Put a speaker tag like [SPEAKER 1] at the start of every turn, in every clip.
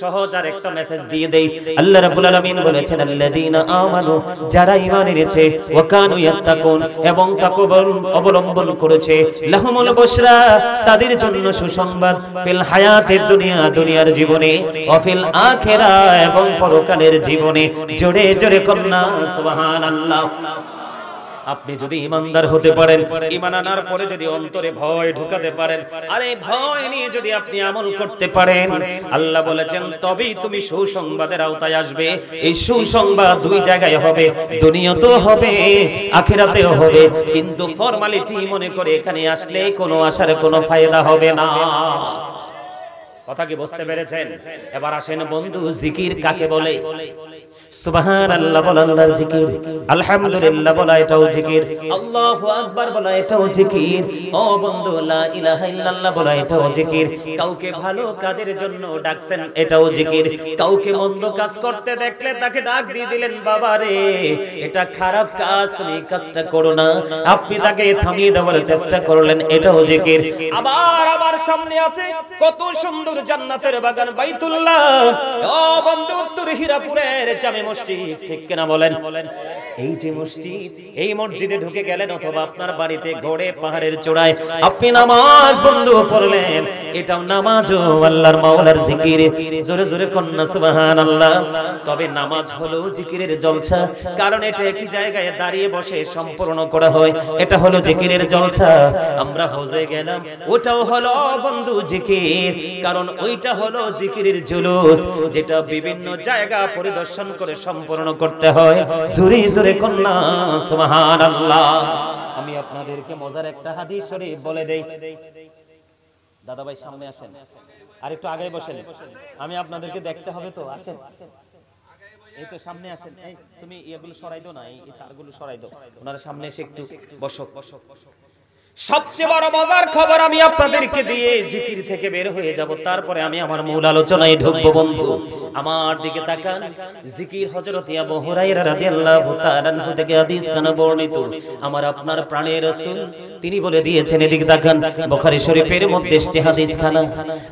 [SPEAKER 1] সহজ আর একটা মেসেজ দিয়ে দেই। আল্লাহ রাব্বুল আলামিন বলেছেন আল্লাযীনা আমানু, যারা ঈমান এনেছে, ওয়া কানু ইয়াত্তাকুন, এবং তাকওয়া অবলম্বন করেছে, লাহুমুল বুশরা, তাদের জন্য সুসংবাদ, ফিল হায়াতিদ দুনিয়া, দুনিয়ার জীবনে, ওয়া ফিল আখিরা, এবং পরকালের জীবনে। জোরে জোরে কন্যা সুবহানাল্লাহ। আপনি যদি ইমানদার হতে পারেন, ঈমান আনার পরে যদি অন্তরে ভয় ঢুকাতে পারেন, আরে ভয় নিয়ে যদি আপনি আমল করতে পারেন, আল্লাহ বলেছেন তবেই তুমি সুসংবাদের আওতায় আসবে। এই সুসংবাদ দুই জায়গায় হবে, দুনিয়াতেও হবে, আখিরাতেও হবে। কিন্তু ফর্মালিটি মনে করে এখানে আসলে কোনো আসার কোনো ফায়দা হবে না। কথা কি বুঝতে পেরেছেন? এবার আসেন বন্ধু, জিকির কাকে বলে? সুবহানাল্লাহ বলা আল্লাহর জিকির, আলহামদুলিল্লাহ বলা এটাও জিকির, আল্লাহু আকবার বলা এটাও জিকির। ও বন্ধু, লা ইলাহা ইল্লাল্লাহ বলা এটাও জিকির। কাউকে ভালো কাজের জন্য ডাকছেন, এটাও জিকির। কাউকে মন্দ কাজ করতে দেখলে তাকে ডাক দিয়ে দিলেন, বাবা রে এটা খারাপ কাজ, তুমি এই কাজটা করো না, আপনি তাকে থামিয়ে দেওয়ার চেষ্টা করলেন, এটাও জিকির। আবার আমার সামনে আছে কত সুন্দর জান্নাতের বাগান বাইতুল্লাহ। ও বন্ধু, উত্তর হীরাপুরের জামে মসজিদ, ঠিক কিনা বলেন? এই যে মসজিদ, এই মসজিদে ঢুকে গেলেন, অথবা আপনার বাড়িতে গড়ে পাহাড়ের চূড়ায় আপনি নামাজ বন্ধু পড়লেন, এটাও নামাজও আল্লাহর মাওলার জিকির। জোরে জোরে কন্না সুবহানাল্লাহ। তবে নামাজ হলো জিকিরের জলসা, কারণ এটা একই জায়গায় দাঁড়িয়ে বসে সম্পূর্ণ করা হয়, এটা হলো জিকিরের জলসা। আমরা হজে গেলাম, ওটাও হলো বন্ধু জিকির, কারণ ওইটা হলো জিকিরের জুলুস, যেটা বিভিন্ন জায়গা পরিদর্শন করে সম্পূর্ণ করতে হয়। জোরে জোরে কন্না সুবহানাল্লাহ। আমি আপনাদেরকে মজার একটা হাদিস শরীফ বলে দেই। দাদা ভাই সামনে আসেন, আর একটু আগে বসেন, আমি আপনাদেরকে দেখতে হবে তো, আসেন। এই তো সামনে আসেন, এই তুমি এগুলো সরাই দাও না, এই তারগুলো সরাই দাও, ওনারা সামনে এসে একটু বসো। সবচেয়ে বড় মজার খবর আমি আপনাদেরকে দিয়ে জিকির থেকে বের হয়ে যাব, তারপরে আমি আমার মূল আলোচনায় ঢুকবো। বন্ধু আমার দিকে তাকান। জিকির হযরত আবু হুরায়রা রাদিয়াল্লাহু তাআলা আনহু থেকে হাদিস খানা বর্ণিত, আমার আপনার প্রাণের রাসূল তিনি বলে দিয়েছেন, এদিকে তাকান, বুখারী শরীফের মধ্যে এসেছে হাদিস খানা।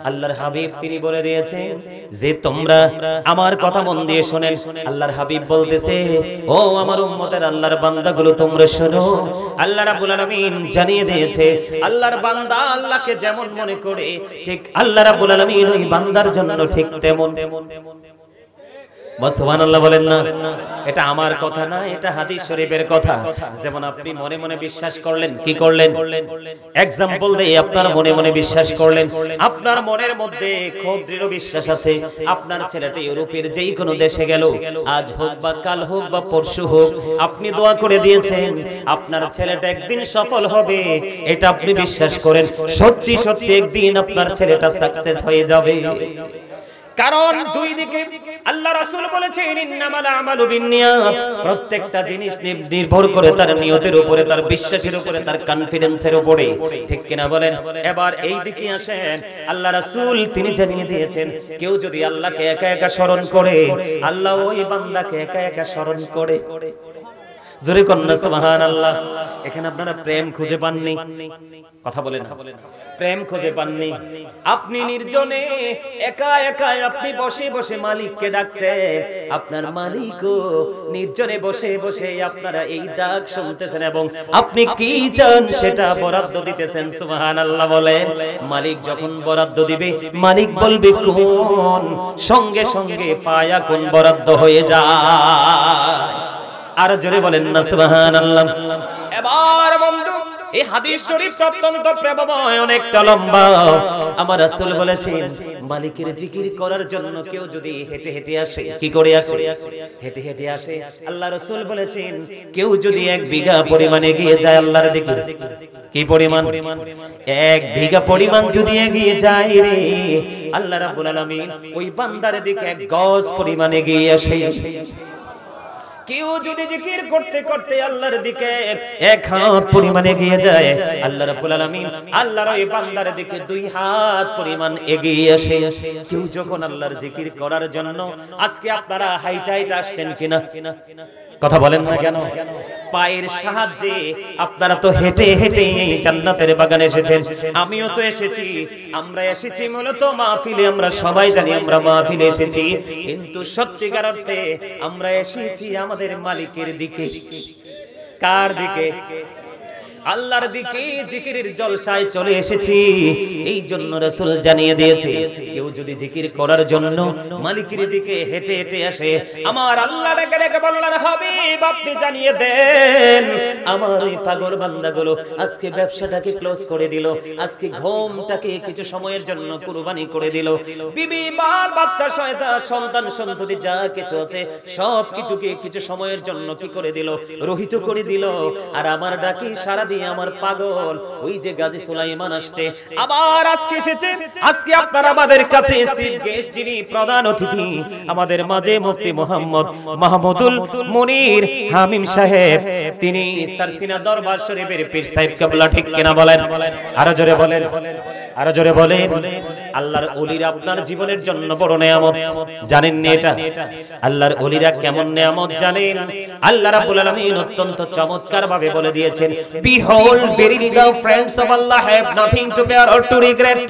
[SPEAKER 1] আল্লাহর হাবিব তিনি বলে দিয়েছেন যে তোমরা আমার কথা মন দিয়ে শুনেন। আল্লাহর হাবিব বলতেছে, ও আমার উম্মতের আল্লাহর বান্দাগুলো তোমরা শোনো। আল্লাহ রাব্বুল আলামিন জানিয়ে দিয়েছে, আল্লাহর বান্দা আল্লাহকে যেমন মনে করে, ঠিক আল্লাহ রাব্বুল আলামিন ওই বান্দার জন্য ঠিক তেমন। সুবহানাল্লাহ বলেন না? এটা আমার কথা না, এটা হাদিস শরীফের কথা। যেমন আপনি মনে মনে বিশ্বাস করলেন, কি করলেন? एग्जांपल দেই, আপনার মনে মনে বিশ্বাস করলেন, আপনার মনের মধ্যে খুব দৃঢ় বিশ্বাস আছে আপনার ছেলেটা ইউরোপের যেই কোনো দেশে গেল, আজ হোক বা কাল হোক বা পরশু হোক, আপনি দোয়া করে দিয়েছেন আপনার ছেলেটা একদিন সফল হবে, এটা আপনি বিশ্বাস করেন। সত্যি সত্যি একদিন আপনার ছেলেটা সাকসেস হয়ে যাবে। কারণ দুই দিকে আল্লাহ রাসূল বলেছেন, ইন্নামাল আমালু বিন্নিয়াত, প্রত্যেকটা জিনিস নির্ভর করে তার নিয়তের উপরে, তার বিশ্বাসের উপরে, তার কনফিডেন্সের উপরে, ঠিক কিনা বলেন? এবার এই দিকে আসেন, আল্লাহ রাসূল তিনি জানিয়ে দিয়েছেন, কেউ যদি আল্লাহকে একা একা স্মরণ করে, আল্লাহ ওই বান্দাকে একা একা স্মরণ করে। জোরে কন্না সুবহানাল্লাহ। এখানে আপনারা প্রেম খুঁজে পাননি? কথা বলেন না, প্রেম খুঁজে পাননি? আপনি নির্জনে একা একা আপনি বসে বসে মালিককে ডাকছেন, আপনার মালিকও নির্জনে বসে বসে আপনারা এই ডাক শুনতেছেন, এবং আপনি কি চান সেটা বরাদ্দ দিতেছেন। সুবহানাল্লাহ বলেন। মালিক যখন বরাদ্দ দিবে, মালিক বলবে কোন, সঙ্গে সঙ্গে পায়া কোন বরাদ্দ হয়ে যায়। আর জোরে বলেন না সুবহানাল্লাহ। এবার বন্ধু এই হাদিস শরীফ অত্যন্ত প্রেমময়, অনেকটা লম্বা। আমার রাসূল বলেছেন, মালিকের জিকির করার জন্য কেউ যদি হেঁটে হেঁটে আসে, কি করে আসে? হেঁটে হেঁটে আসে। আল্লাহ রাসূল বলেছেন, কেউ যদি 1 বিঘা পরিমাণ এগিয়ে যায় আল্লাহর দিকে, কি পরিমাণ? 1 বিঘা পরিমাণ যদি এগিয়ে যায় রে, আল্লাহ রাব্বুল আলামিন ওই বান্দার দিকে 1 গজ পরিমাণ এগিয়ে আসে। কেউ যদি জিকির করতে করতে আল্লাহর দিকে 1 হাত পরিমাণ এগিয়ে যায়, আল্লাহ রাব্বুল আলামিন আল্লাহর ওই বান্দার দিকে 2 হাত পরিমাণ এগিয়ে আসে। কেউ যখন আল্লাহর জিকির করার জন্য, আজকে আপনারা হাইট আসছেন কিনা? কথা বলেন না কেন? পায়ের সাহায্যে আপনারা তো হেঁটে হেঁটে এই জান্নাতের বাগানে এসেছেন, আমিও তো এসেছি। আমরা এসেছি মূলত মাহফিলে, আমরা সবাই জানি আমরা মাহফিলে এসেছি, কিন্তু সত্যিকার অর্থে আমরা এসেছি আমাদের মালিকের দিকে। কার দিকে? আল্লাহর দিকে, জিকিরের জলসায় চলে এসেছি। এই জন্য রাসূল জানিয়ে দিয়েছে, কেউ যদি জিকির করার জন্য মালিকের দিকে হেঁটে হেঁটে আসে, আমার আল্লাহ ডেকে ডেকে বললেন, হাবিব আপনি জানিয়ে দেন আমার ওই পাগল বান্দাগুলো আজকে ব্যবসাটাকে ক্লোজ করে দিল, আজকে ঘুমটাকে কিছু সময়ের জন্য কুরবানি করে দিল, বিবি বাল বাচ্চা সন্তান সন্ততি যা কিছু আছে সব কিছুকে কিছু সময়ের জন্য কি করে দিল, রহিত করে দিল। আর আমার ডাকি সারা দিয়ে আমার পাগল ওই যে গাজী সুলাইমান আসছে, আবার আজকে এসেছে। আজকে আপনারা আমাদের কাছে চিফ গেস্ট, যিনি প্রধান অতিথি আমাদের মাঝে মুফতি মোহাম্মদ মাহমুদুল মুনির হামিম সাহেব, তিনি সারসিনা দরবার শরীফের পীর সাহেব কেবলা। ঠিক কিনা বলেন? আরো জোরে বলেন, আরো জোরে বলেন। আল্লাহর ওলিরা আপনার জীবনের জন্য বড় নেয়ামত, জানেন না এটা? আল্লাহর ওলিরা কেমন নেয়ামত জানেন? আল্লাহ রাব্বুল আলামিন অত্যন্ত চমৎকার ভাবে বলে দিয়েছেন, behold verily the friends of Allah have nothing to bear or to regret।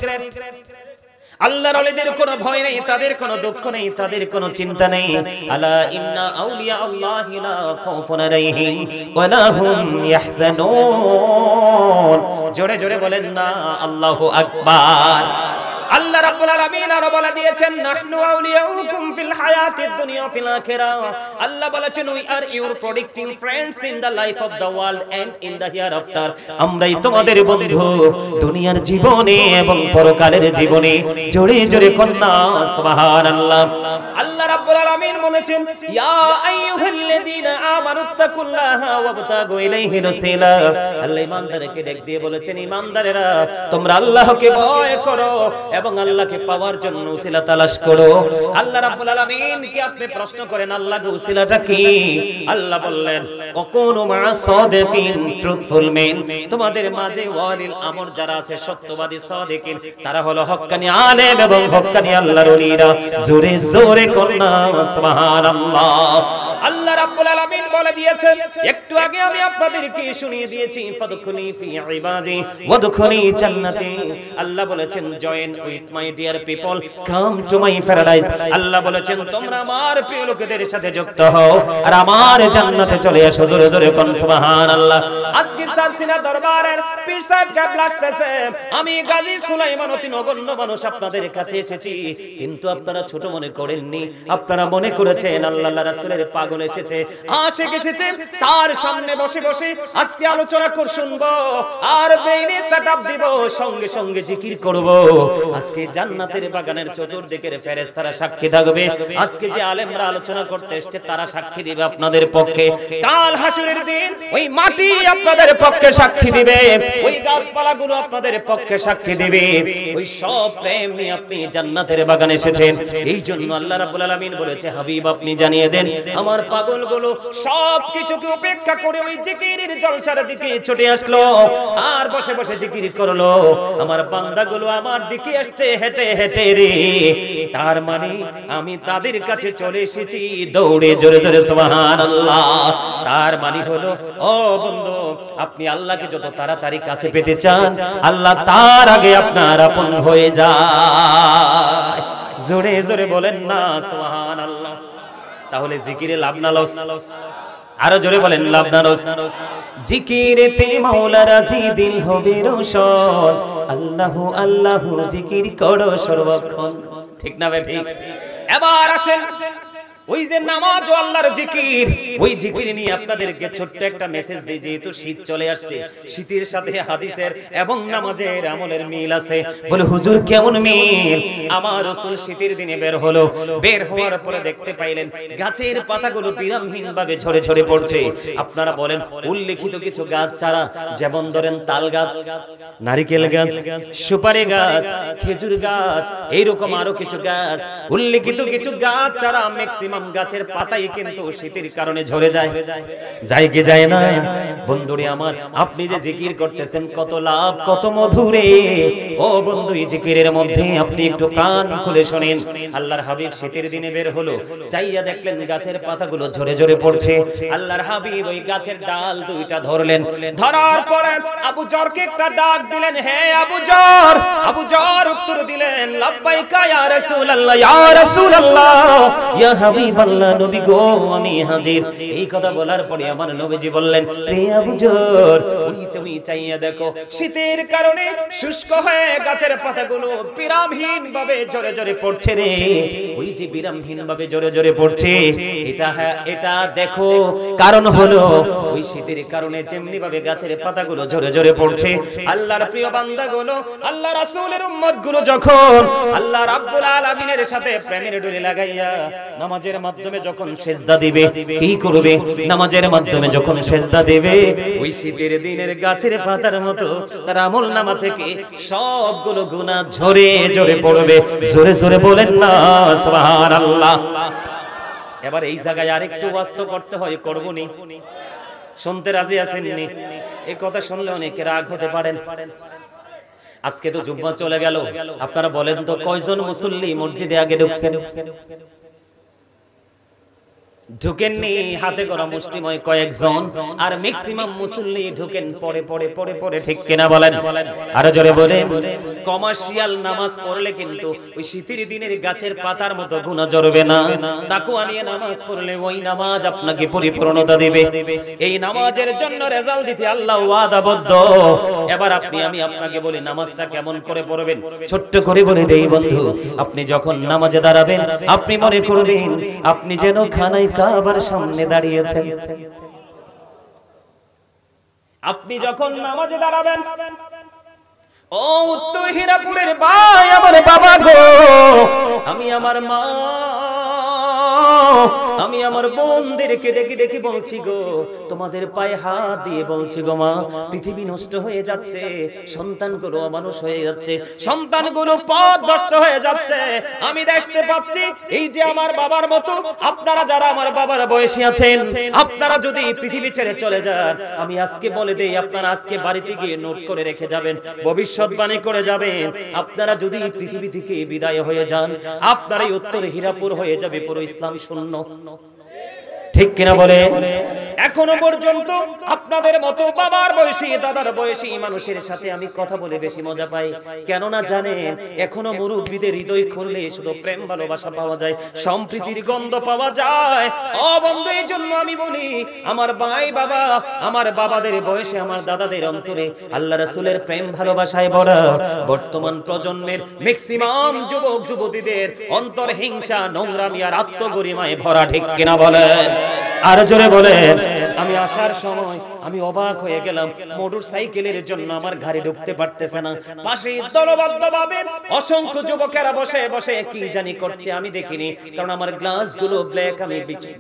[SPEAKER 1] আল্লাহর ওলিদের কোনো ভয় নেই, তাদের কোনো দুঃখ নেই, তাদের কোনো চিন্তা নেই। আলা ইন্না আউলিয়া আল্লাহি লা খাউফুন আলাইহিম ওয়া লা হুম ইয়াহজানুন। জোরে জোরে বলেন না আল্লাহু আকবার। আল্লাহ রাব্বুল আলামিন আরো বলে দিয়েছেন, নাহনু আউলিয়াউকুম ফিল হায়াতিদ দুনিয়া ফিল আখিরাহ। আল্লাহ বলেছেন, we are your protecting friends in the life of the world and in the hereafter. আমরাই তোমাদের বন্ধু দুনিয়ার জীবনে এবং পরকালের জীবনে। জোরে জোরে কন্যা সুবহানাল্লাহ। আল্লাহ রাব্বুল আলামিন বলেছেন, ইয়া আইয়ুহাল্লাযীনা আমানুত্তাকুল্লাহা ওয়াবতাগু ইলাইহি রাসূলা। আল্লাহ ঈমানদারকে ডাক দিয়ে বলেছেন, ঈমানদারেরা তোমরা আল্লাহকে ভয় করো এবং আল্লাহকে পাওয়ার জন্য উসিলা তালাশ করো। আল্লাহ রাব্বুল আলামিন কে আপনি প্রশ্ন করেন আল্লাহকে উসিলাটা কি? আল্লাহ বললেন, ওয়াকুনু মা'আস সাদিকিন, ট্রুথফুল মেন। তোমাদের মাঝে ওয়ালিল আমর যারা আছে, সত্যবাদী সাদিকিন, তারা হলো হক্কানি আলেম এবং হক্কানি আল্লাহর ওলিরা। জোরে জোরে করনা সুবহানাল্লাহ। আল্লাহ রাব্বুল আলামিন বলে দিয়েছেন, একটু আগে আমি আপনাদেরকে শুনিয়ে দিয়েছি, ফাদখুলি ফি ইবাদি ওয়াদখুলি জান্নাতি। আল্লাহ বলেছেন, join with my dear people, come to my paradise. Allah বলেছেন, তোমরা আমার প্রিয় লোকেদের সাথে যুক্ত হও আর আমার জান্নাতে চলে আসো। জোরে জোরে কোন সুবহানাল্লাহ। আজকে সারসিনা দরবারের পীর সাহেব কেবলা আসতেছে, আমি গাজী সুলাইমান অতি নগণ্য মানুষ আপনাদের কাছে এসেছি, কিন্তু আপনারা ছোট মনে করেননি। আপনারা মনে করেছেন আল্লাহ রাসূলের পাগল এসেছে, আশিক এসেছে, তার সামনে বসে বসে আজকে আলোচনা শুনবো আর ব্রেইনে সেটআপ দিব, সঙ্গে সঙ্গে জিকির করব। আজকে জান্নাতের বাগানের চতুর্দিকের ফেরেশতারা সাক্ষী থাকবে। আজকে যে আলেমরা আলোচনা করতে এসেছে তারা সাক্ষী দিবে আপনাদের পক্ষে। কাল হাসরের দিন ওই মাটি আপনাদের পক্ষে সাক্ষী দিবে, ওই গাছপালাগুলো আপনাদের পক্ষে সাক্ষী দিবে। ওই সব প্রেম নিয়ে আপনি জান্নাতের বাগানে এসেছেন। এই জন্য আল্লাহ রাব্বুল আলামিন বলেছে, হাবিব আপনি জানিয়ে দেন আমার পাগলগুলো সব কিছুকে উপেক্ষা করে ওই জিকিরের জলসার দিকে ছুটে আসলো আর বসে বসে জিকির করলো। আমার বান্দাগুলো আমার দিকে আসছে হেঁটে হেঁটে রে, তার মানে আমি তাদের কাছে চলে এসেছি দৌড়ে। জোরে জোরে সুবহানাল্লাহ। তার মানে হলো, ও বন্ধু, আপনি আল্লাহকে যত তাড়াতাড়ি কাছে পেতে চান, আল্লাহ তার আগে আপনার আপন হয়ে যায়। জোরে জোরে বলেন না সুবহানাল্লাহ। তাহলে জিকিরে লাভ না লস? আরো জোরে বলেন, লাভ না লস? জিকিরেতে মাওলা রাজি, দিল হবে রোশন। আল্লাহু আল্লাহু জিকির করো সর্বক্ষণ। ঠিক না ভাই? ঠিক। এবার আসেন ওই যে নামাজ ও আল্লাহর জিকির, ওই জিকির নিয়ে আপনাদেরকে ছোট্ট একটা মেসেজ দিই। যেহেতু শীত চলে আসছে, শীতের সাথে হাদিসের এবং নামাজের আমলের মিল আছে। বলে হুজুর কেমন মিল? আমার রাসূল শীতের দিনে বের হলো, বের হওয়ার পরে দেখতে পাইলেন গাছের পাতাগুলো বিরামহীন ভাবে ঝরে ঝরে পড়ছে। আপনারা বলেন উল্লেখিত কিছু গাছ ছাড়া, যেমন ধরেন তাল গাছ, নারিকেল গাছ, সুপারি গাছ, খেজুর গাছ, এইরকম আরো কিছু গাছ, উল্লেখিত কিছু গাছ ছাড়া ম্যাক্সিমাম ম্যাক্সিমাম গাছের পাতাই কিন্তু শীতের কারণে ঝরে যায়, যায় কি যায় না? বন্ধুরে আমার, আপনি যে জিকির করতেছেন কত লাভ, কত মধুরে। ও বন্ধু, এই জিকিরের মধ্যে আপনি একটু কান খুলে শুনেন। আল্লাহর হাবিব শীতের দিনে বের হলো, চাইয়া দেখলেন গাছের পাতাগুলো ঝরে ঝরে পড়ছে। আল্লাহর হাবিব ওই গাছের ডাল দুইটা ধরলেন, ধরার পরে আবু জরকে একটা ডাক দিলেন, হে আবু জর। আবু জর উত্তর দিলেন, লাব্বাইকা ইয়া রাসূলুল্লাহ, ইয়া রাসূলুল্লাহ, ইয়া হাবিবাল্লাহ, নবী গো আমি হাজির। এই কথা বলার পরে আমার নবীজি বললেন, হে আবু জর, ওই চাইয়া দেখো শীতের কারণে শুষ্ক হয়ে গাছের পাতাগুলো বিরামহীন ভাবে ঝরে ঝরে পড়ছে রে। ওই যে বিরামহীন ভাবে ঝরে ঝরে পড়ছে, এটা দেখো কারণ হলো ওই শীতের কারণে যেমনি ভাবে গাছের পাতাগুলো ঝরে ঝরে পড়ছে। আল্লাহর প্রিয় বান্দাগুলো, আল্লাহ রাসূলের উম্মতগুলো যখন আল্লাহ রাব্বুল আলামিনের সাথে প্রেমের ডোরে লাগাইয়া নামাজের মাধ্যমে যখন সিজদা দিবে, কি করবে? নামাজের মাধ্যমে যখন সিজদা দেবে, ওই শীতের দিনের গাছের পাতার মতো তার আমলনামা থেকে সবগুলো গুনাহ ঝরে ঝরে পড়বে। জোরে জোরে বলেন না সুবহানাল্লাহ। এবার এই জায়গায় আরেকটু বাস্তব করতে হয়, করবনি? শুনতে রাজি আছেন নি? এই কথা শুনলে অনেকে রাগ হতে পারেন। আজকে তো জুম্মা চলে গেল, আপনারা বলেন তো কয়জন মুসল্লি মসজিদে আগে ঢুকছেন? ঢুকেননি হাতে করা মুষ্টিময় কয়েকজন, আর ম্যাক্সিমাম মুসল্লি ঢুকেন পরে পরে পরে পরে, ঠিক কিনা বলেন? আরো জোরে বলেন। কমার্শিয়াল নামাজ পড়লে কিন্তু ওই শীতের দিনের গাছের পাতার মতো গুনাহ ঝরবে না। তাকওয়া নিয়ে নামাজ পড়লে ওই নামাজ আপনাকে পরিপূর্ণতা দিবে। এই নামাজের জন্য রেজাল্ট দিতে আল্লাহ ওয়াদাবদ্ধ। এবার আমি আপনাকে বলি নামাজটা কেমন করে পড়বেন, ছোট্ট করে বলে দেই বন্ধু। আপনি যখন নামাজে দাঁড়াবেন, আপনি মনে করবেন আপনি যেন খানায় কাবার সামনে দাঁড়িয়েছেন। আপনি যখন নামাজে দাঁড়াবেন, ও উত্তর হীরাপুরের ভাই আমার বাবা গো, আমি আমার মা, আমি আমার বোনদেরকে ডেকে ডেকে বলছি গো, তোমাদের পায়ে হাত দিয়ে বলছি গো মা, পৃথিবী নষ্ট হয়ে যাচ্ছে, সন্তানগুলো অমানুষ হয়ে যাচ্ছে, সন্তানগুলো পথভ্রষ্ট হয়ে যাচ্ছে। আমি দেখতে পাচ্ছি এই যে আমার বাবার মতো আপনারা যারা আমার বাবার বয়সী আছেন, আপনারা যদি পৃথিবী ছেড়ে চলে যান, আমি আজকে বলে দেই, আপনারা আজকে বাড়িতে গিয়ে নোট করে রেখে যাবেন, ভবিষ্যৎবাণী করে যাবেন, আপনারা যদি পৃথিবী থেকে বিদায় হয়ে যান, আপনারই উত্তর হীরাপুর হয়ে যাবে পুরো ইসলাম শূন্য। ঠিক কিনা বলে? এখনো পর্যন্ত আপনাদের মতো বাবার বয়সী, দাদার বয়সী মানুষের সাথে আমি কথা বলে বেশি মজা পাই। কেননা জানেন, এখনো মুরব্বীদের হৃদয় খুললে শুধু প্রেম ভালোবাসা পাওয়া যায়, সম্প্রীতির গন্ধ পাওয়া যায়। ও বন্ধু, এই জন্য আমি বলি, আমার ভাই বাবা, আমার বাবাদের বয়সে, আমার দাদাদের অন্তরে আল্লাহ রাসূলের প্রেম ভালোবাসায় ভরা। বর্তমান প্রজন্মের ম্যাক্সিমাম যুবক যুবতীদের অন্তর হিংসা, নোংরামি আর আত্মগরিমায় ভরা। ঠিক কিনা বলেন? আর জোরে বলেন। আমি আসার সময় আমি অবাক হয়ে গেলাম, মোটরসাইকেলের জন্য আমার গাড়ি ঢুকতে পারতেছে না। পাশে দলবদ্ধভাবে অসংখ্য যুবকেরা বসে বসে কি জানি করছে, আমি দেখিনি, কারণ আমার গ্লাসগুলো ব্ল্যাক, আমি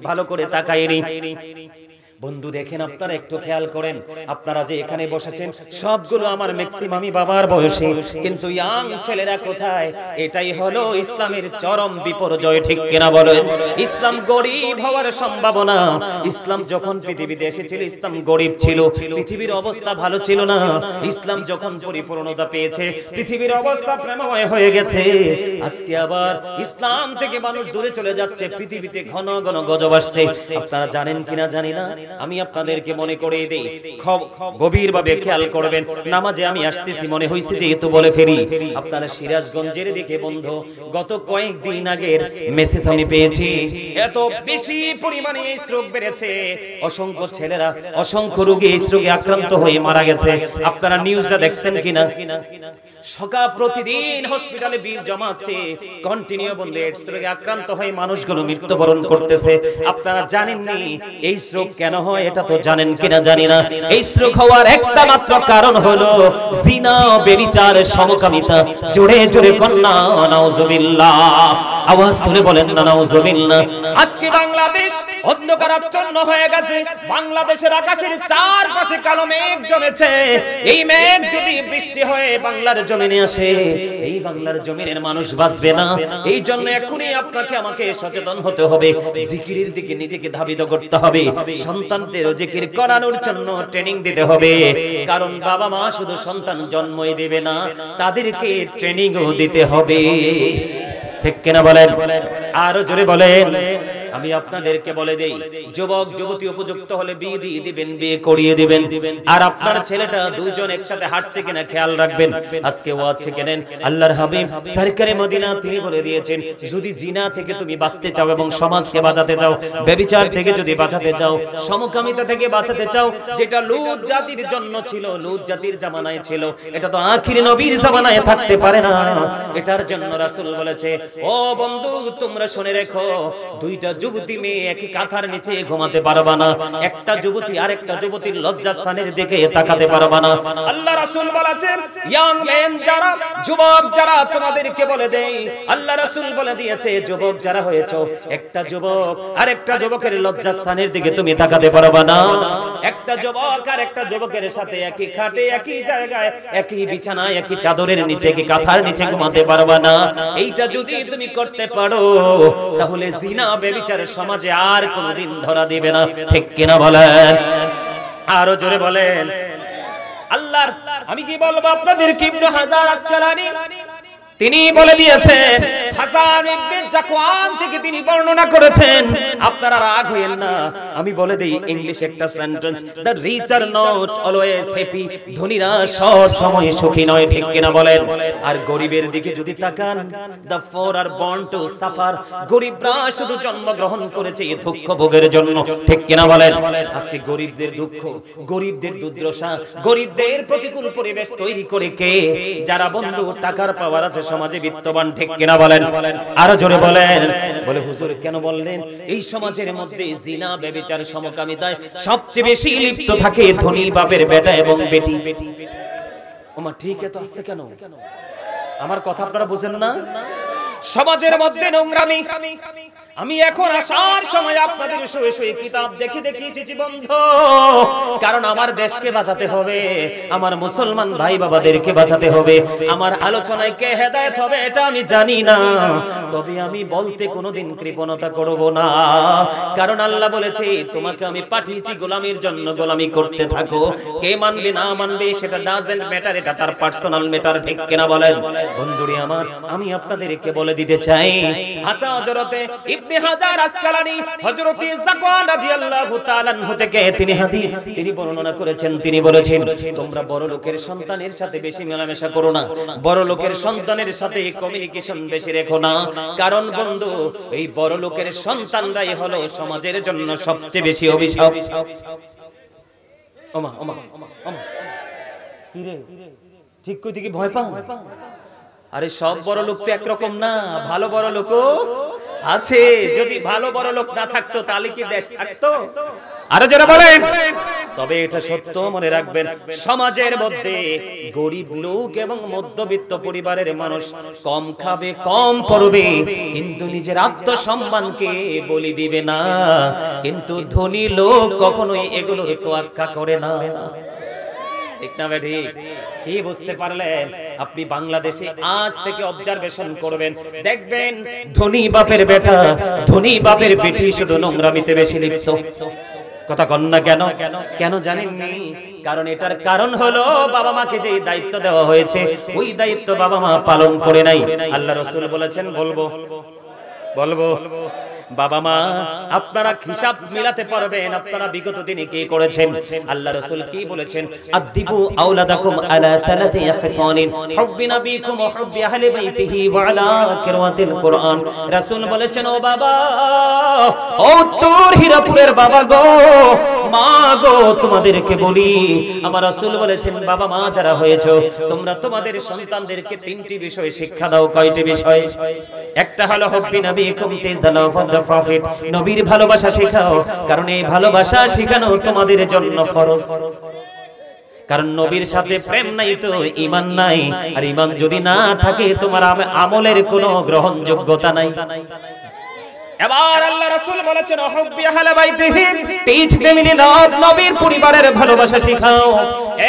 [SPEAKER 1] ভালো করে তাকাইনি। বন্ধু দেখেন, আপনারা একটু খেয়াল করেন, আপনারা যে এখানে বসেছেন সবগুলো আমার ম্যাক্সিমামই বাবার বয়সী, কিন্তু ইয়াং ছেলেরা কোথায়? এটাই হলো ইসলামের চরম বিপর্যয়। ঠিক কিনা বলেন? ইসলাম গরিব হওয়ার সম্ভাবনা। ইসলাম যখন পৃথিবীতে এসেছিল, ইসলাম গরিব ছিল, পৃথিবীর অবস্থা ভালো ছিল না। ইসলাম যখন পরিপূর্ণতা পেয়েছে, পৃথিবীর অবস্থা প্রেমময় হয়ে গেছে। আজকে আবার ইসলাম থেকে মানুষ দূরে চলে যাচ্ছে, পৃথিবীতে ঘন ঘন গজব আসছে। আপনারা জানেন কিনা জানি না, আমি আপনাদেরকে মনে করিয়ে দেই, গভীরভাবে খেয়াল করবেন। নামাজে আমি আসতেছি, মনে হইছে যে এত বলে ফেরি। আপনারা সিরাজগঞ্জের দিকে বন্ধু, গত কয়েকদিন আগের মেসেজ আমি পেয়েছি, এত বেশি পরিমাণে এই রোগ বেড়েছে, অসংখ্য ছেলেরা, অসংখ্য রোগী এই রোগে আক্রান্ত হয়ে মারা গেছে। আপনারা নিউজটা দেখছেন কিনা? সকাল প্রতিদিন হসপিটালে ভিড় জমাচ্ছে, কন্টিনিউ বন্ধু এইডস রোগে আক্রান্ত হয়ে মানুষগুলো মৃত্যুবরণ করতেছে। আপনারা জানেননি এই রোগ কেন হয়? এটা তো জানেন কিনা জানি না। এই রোগ হওয়ার একটা মাত্র কারণ হলো জিনা, ব্যভিচার, সমকামিতা। জোরে জোরে কন্যা নাউজুবিল্লাহ, আওয়াজ তুলে বলেন না নাউজুবিল্লাহ। আজকে বাংলাদেশ অন্ধকারাচ্ছন্ন হয়ে গেছে, বাংলাদেশের আকাশের চারপাশে কালো মেঘ জমেছে। এই মেঘ যদি বৃষ্টি হয়ে বাংলার জমিনে আসে, এই বাংলার জমিনের মানুষ বাঁচবে না। এই জন্য এখনই আপনাকে আমাকে সচেতন হতে হবে, জিকিরের দিকে নিজেকে ধাবিত করতে হবে, সন্তানদের জিকির করানোর জন্য ট্রেনিং দিতে হবে। কারণ বাবা মা শুধু সন্তান জন্মই দেবে না, তাদেরকে ট্রেনিংও দিতে হবে। ঠিক কিনা বলেন? আরো জোরে বলেন। আমি আপনাদেরকে বলে দেই, যুবক যুবতী উপযুক্ত হলে বিয়ে দিয়ে দিবেন, বিয়ে করিয়ে দিবেন। আর আপনার ছেলেটা দুইজন একসাথে হাঁটছে কিনা খেয়াল রাখবেন। আজকে ওয়াজ শিখেন, আল্লাহর হাবিব সরকারে মদিনা তিনি বলে দিয়েছেন, যদি জিনা থেকে তুমি বাঁচতে চাও এবং সমাজকে বাঁচাতে চাও, ব্যভিচার থেকে যদি বাঁচাতে চাও, সমকামিতা থেকে বাঁচাতে চাও, যেটা লূত জাতির জন্য ছিল, লূত জাতির জামানায় ছিল, এটা তো আখির নবীর জামানায় থাকতে পারে না। এটার জন্য রাসূল বলেছে, ও বন্ধু তোমরা শুনে রেখো, দুইটা যুবতী মেয়ে একই কাঁথার নিচে ঘুমাতে পারবা না, একটা যুবতী আরেকটা যুবতীর লজ্জাস্থানের দিকে তাকাতে পারবা না। আল্লাহ রাসূল বলেছেন, ইয়াং মেন যারা, যুবক যারা, তোমাদেরকে বলে দেই, আল্লাহ রাসূল বলে দিয়েছে, যুবক যারা হয়েছে, একটা যুবক আরেকটা যুবকের লজ্জাস্থানের দিকে তুমি তাকাতে পারবা না। একটা যুবক আরেকটা যুবকের সাথে একই খাটে, একই জায়গায়, একই বিছানায়, একই চাদরের নিচে, একই কাঁথার নিচে ঘুমাতে পারবা না। এইটা যদি তুমি করতে পারো, তাহলে জিনা ব্যভিচার সমাজে আর কোনদিন ধরা দিবে না। ঠিক কিনা বলেন? আরো জোরে বলেন। আল্লাহর আমি কি বলবো আপনাদেরকে, ইবনে হাজার আসকালানী তিনি বলে দিয়েছেন, হাসান ইবনে জাকওয়ান থেকে তিনি বর্ণনা করেছেন। আপনারা রাগ হইেন না, আমি বলে দেই ইংলিশ একটা sentence, the rich are not always happy, ধনীরা সব সময় সুখী নয়। ঠিক কিনা বলেন? আর গরিবের দিকে যদি তাকান, the four are born to suffer, গরিবরা শুধু জন্মগ্রহণ করেছে দুঃখ ভোগের জন্য। ঠিক কিনা বলেন? আজকে গরিবদের দুঃখ, গরিবদের দুর্দশা, গরিবদের প্রতিকূল পরিবেশ তৈরি করে কে? যারা বন্ধু টাকার পাওয়ার আছে, সমাজে বিত্তবান। ঠিক কিনা বলেন? আরো জোরে বলেন। বলে হুজুর কেন বললেন? এই সমাজের মধ্যে জিনা ব্যভিচার সমকামিতায় সবচেয়ে বেশি লিপ্ত থাকে ধনী বাপের বেটা এবং বেটি। ওমা ঠিক এত আস্তে কেন? আমার কথা আপনারা বুঝেন না? সমাজের মধ্যে নোংরামি। আমি এখন আসার সময় আপনাদের শুয়ে শুয়ে কিতাব দেখে দেখে এসেছি বন্ধু, কারণ আমার দেশকে বাঁচাতে হবে, আমার মুসলমান ভাই বাবাদেরকে বাঁচাতে হবে। আমার আলোচনায় কে হেদায়েত হবে এটা আমি জানি না, তবে আমি বলতে কোনোদিন কৃপণতা করব না। কারণ আল্লাহ বলেছে, তোমাকে আমি পাঠিয়েছি গোলামির জন্য, গোলামি করতে থাকো। কে মানবে না মানবে সেটা ডাজন্ট ম্যাটার, এটা তার পার্সোনাল ম্যাটার। ঠিক কিনা বলেন? বন্ধুরে আমার, আমি আপনাদেরকে বলে দিতে চাই, হাসা হযরতে ইবনে হাজার আসকালানী হযরত জাকওয়ান রাদিয়াল্লাহু তাআলা আনহু থেকে তিনি বর্ণনা করেছেন, তিনি বলেছেন, তোমরা বড় লোকের সন্তানের সাথে বেশি মেলামেশা করো না, বড় লোকের সন্তানের সাথে কমিউনিকেশন বেশি রেখো না। কারণ বন্ধু, এই বড় লোকের সন্তানরাই হলো সমাজের জন্য সবচেয়ে বেশি অভিশাপ। ওমা ওমা ওমা কি রে, ঠিক কই থেকে ভয় পাও? আরে সব বড় লোক তো একরকম না, ভালো বড় লোকও আছে। যদি ভালো বড় লোক না থাকতো তাহলে কি দেশ থাকতো? আরে যারা বলেন, তবে এটা সত্য মনে রাখবেন, সমাজের মধ্যে গরিব লোক এবং মধ্যবিত্ত পরিবারের মানুষ কম খাবে, কম পড়বে, কিন্তু নিজের আত্মসম্মানকে বলি দিবে না। কিন্তু ধনী লোক কখনোই এগুলোর তোয়াক্কা করে না। ঠিক না বেঠি? কি বুঝতে পারলেন? আপনি বাংলাদেশে আজ থেকে অবজারভেশন করবেন, দেখবেন ধনী বাপের বেটা, ধনী বাপের বেটি শুধু নোংরামিতে বেশি লিপ্ত। কথা কন না কেন? কেন জানেননি? কারণ এটার কারণ হলো বাবা মাকে যে দায়িত্ব দেওয়া হয়েছে, ওই দায়িত্ব বাবা মা পালন করে নাই। আল্লাহ রাসূল বলেছেন, বলবো বাবা মা আপনারা হিসাব মিলাতে পারবেন, আপনারা বিগত দিনে কি করেছেন। আল্লাহ রাসূল কি বলেছেন? আদিবু আওলাদাকুম আলা তালাতি ইখসানিন, হুব্বি নবীকুম ওয়া হুব্বি আহলি বাইতিহি ওয়া আলা কিরাতিল কুরআন। রাসূল বলেছেন, ও বাবা, ও উত্তর হীরাপুরের বাবা গো, মা গো, তোমাদেরকে বলি, আমার রাসূল বলেছেন, বাবা মা যারা হয়েছো, তোমরা তোমাদের সন্তানদেরকে তিনটি বিষয় শিক্ষা দাও। কয়টি বিষয়? একটা হলো হুব্বি নবীকুম, teach the love of the prophet, নবীর ভালোবাসা শেখাও, কারণ এই ভালোবাসা শেখানো তোমাদের জন্য ফরজ। কারণ নবীর সাথে প্রেম নাই তো ঈমান নাই, আর ঈমান যদি না থাকে তোমার আমলের কোনো গ্রহণযোগ্যতা নাই। এবার আল্লাহ রাসূল বলেছেন হুব্বি আহলে বাইতিহি, টিচ ফ্যামিলি লাভ, নবীর পরিবারের ভালোবাসা শেখাও।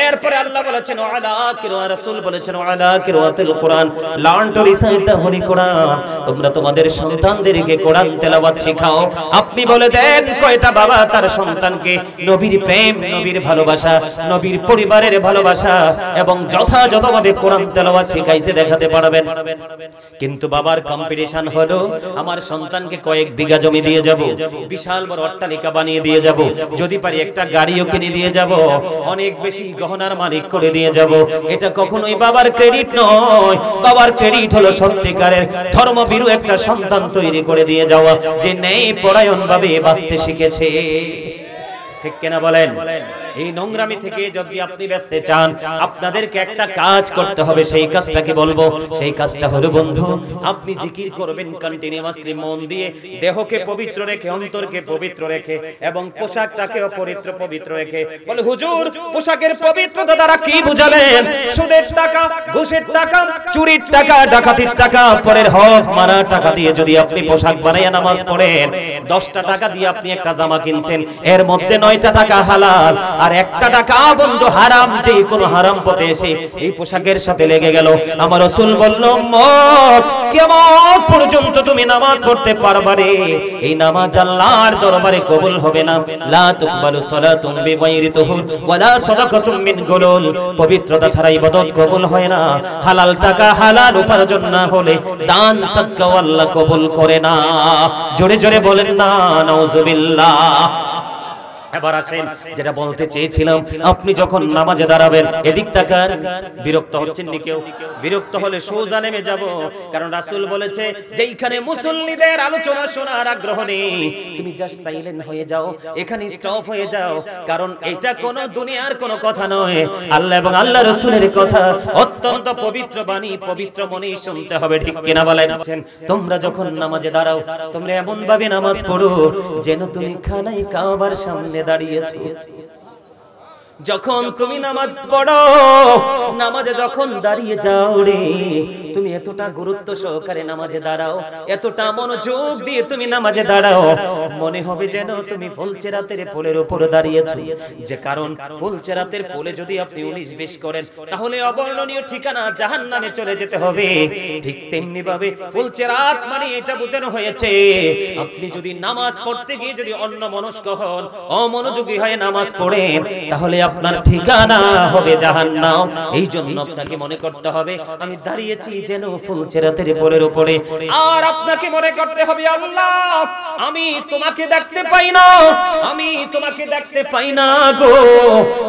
[SPEAKER 1] এরপরে আল্লাহ বলেছেন ওয়ালা কিরা, রাসূল বলেছেন ওয়ালা কিরাতুল কোরআন, learn to recite the holy Quran, তোমরা তোমাদের সন্তানদেরকে কোরআন তেলাওয়াত শেখাও। আপনি বলে দেন কয়টা বাবা তার সন্তানকে নবীর প্রেম, নবীর ভালোবাসা, নবীর পরিবারের ভালোবাসা এবং যথাযথভাবে কোরআন তেলাওয়াত শেখাইছে দেখাতে পারবেন? কিন্তু বাবার কম্পিটিশন হলো আমার সন্তানকে কয়েক বিঘা জমি দিয়ে যাব, বিশাল বড় অট্টালিকা বানিয়ে দিয়ে যাব, যদি পারি একটা গাড়িও কিনে দিয়ে যাব, অনেক বেশি গহনার মালিক করে দিয়ে যাব। এটা কখনোই বাবার ক্রেডিট নয়। বাবার ক্রেডিট হলো সত্যিকারের ধর্মভীরু একটা সন্তান তৈরি করে দিয়ে যাওয়া, যে নেই পরায়ণ ভাবে বাঁচতে শিখেছে। ঠিক কিনা বলেন? এই নোংরামি থেকে যদি আপনি বাঁচতে চান, আপনাদেরকে একটা কাজ করতে হবে। সেই কাজটা কি বলবো? সেই কাজটা হলো বন্ধু, আপনি জিকির করবেন কন্টিনিউয়াসলি মন দিয়ে, দেহকে পবিত্র রেখে, অন্তরকে পবিত্র রেখে এবং পোশাকটাকেও পবিত্র রেখে। বলে হুজুর পোশাকের পবিত্রতা দ্বারা কি বুঝালেন? সুদের টাকা, ঘুষের টাকা, চুরির টাকা, ডাকাতির টাকা, পরের হক মারা টাকা দিয়ে যদি আপনি পোশাক বানাইয়া নামাজ পড়েন, 10টা টাকা দিয়ে আপনি একটা জামা কিনছেন, এর মধ্যে 9টা টাকা হালাল আর 1টা টাকা বন্ধু হারাম। যে কোনো হারাম পথে এসে এই পোশাকের সাথে লেগে গেল, আমার রাসূল বলল মত কিয়ামত পর্যন্ত তুমি নামাজ পড়তে পারবা রে, এই নামাজ আল্লাহর দরবারে কবুল হবে না। লা তুকবালু সালাতুম বিগাইরি তুহুর ওয়ালা সাদাকাতুম মিন গুলুল, পবিত্রতা ছাড়া ইবাদত কবুল হয় না। হালাল টাকা হালাল উপার্জন না হলে দান সাদকা আল্লাহ কবুল করে না। জোরে জোরে বলেন না নাউজুবিল্লাহ। এবার আসেন যেটা বলতে চেয়েছিলাম, আপনি যখন নামাজে দাঁড়াবেন, এদিক তাকান। বিরক্ত হচ্ছেন নি কেউ? বিরক্ত হলে সোজা নেমে যাব, কারণ রাসূল বলেছে যেইখানে মুসল্লিদের আলোচনা শোনার আগ্রহ নেই, তুমি জাস্ট সাইলেন্ট হয়ে যাও, এখানে স্টপ হয়ে যাও, কারণ এটা কোনো দুনিয়ার কোনো কথা নয়, আল্লাহ এবং আল্লাহ রাসূলের কথা। অত্যন্ত পবিত্র বাণী, পবিত্র মনেই শুনতে হবে। ঠিক কিনা বলেন? তোমরা যখন নামাজে দাঁড়াও, তোমরা এমন ভাবে নামাজ পড়ো যেন তুমি খানায় কাবার সামনে দাঁড়িয়েছো। যখন তুমি নামাজ পড়ো, নামাজে যখন দাঁড়িয়ে যাও রে, তুমি এতটা গুরুত্ব সহকারে নামাজে দাঁড়াও, এতটা মনোযোগ দিয়ে তুমি নামাজে দাঁড়াও, মনে হবে যেন তুমি ফুলচেরাতের পোলের উপর দাঁড়িয়েছো। যে কারণ ফুলচেরাতের পোলে যদি আপনি 19-20 করেন, তাহলে অবর্ণনীয় ঠিকানা জাহান্নামে চলে যেতে হবে। ঠিক তেমনি ভাবে ফুলচেরাত মানে এটা বোঝানো হয়েছে, আপনি যদি নামাজ পড়তে গিয়ে যদি অন্যমনস্ক হন, অমনোযোগী হয়ে নামাজ পড়েন, তাহলে আপনার ঠিকানা হবে জাহান্নাম। এই জন্য আপনাকে মনে করতে হবে আমি দাঁড়িয়েছি যেন ফুলচেরাতের পোলের উপরে, আর আপনাকে মনে করতে হবে আল্লাহ আমি তোমাকে দেখতে পাই না, আমি তোমাকে দেখতে পাই না গো,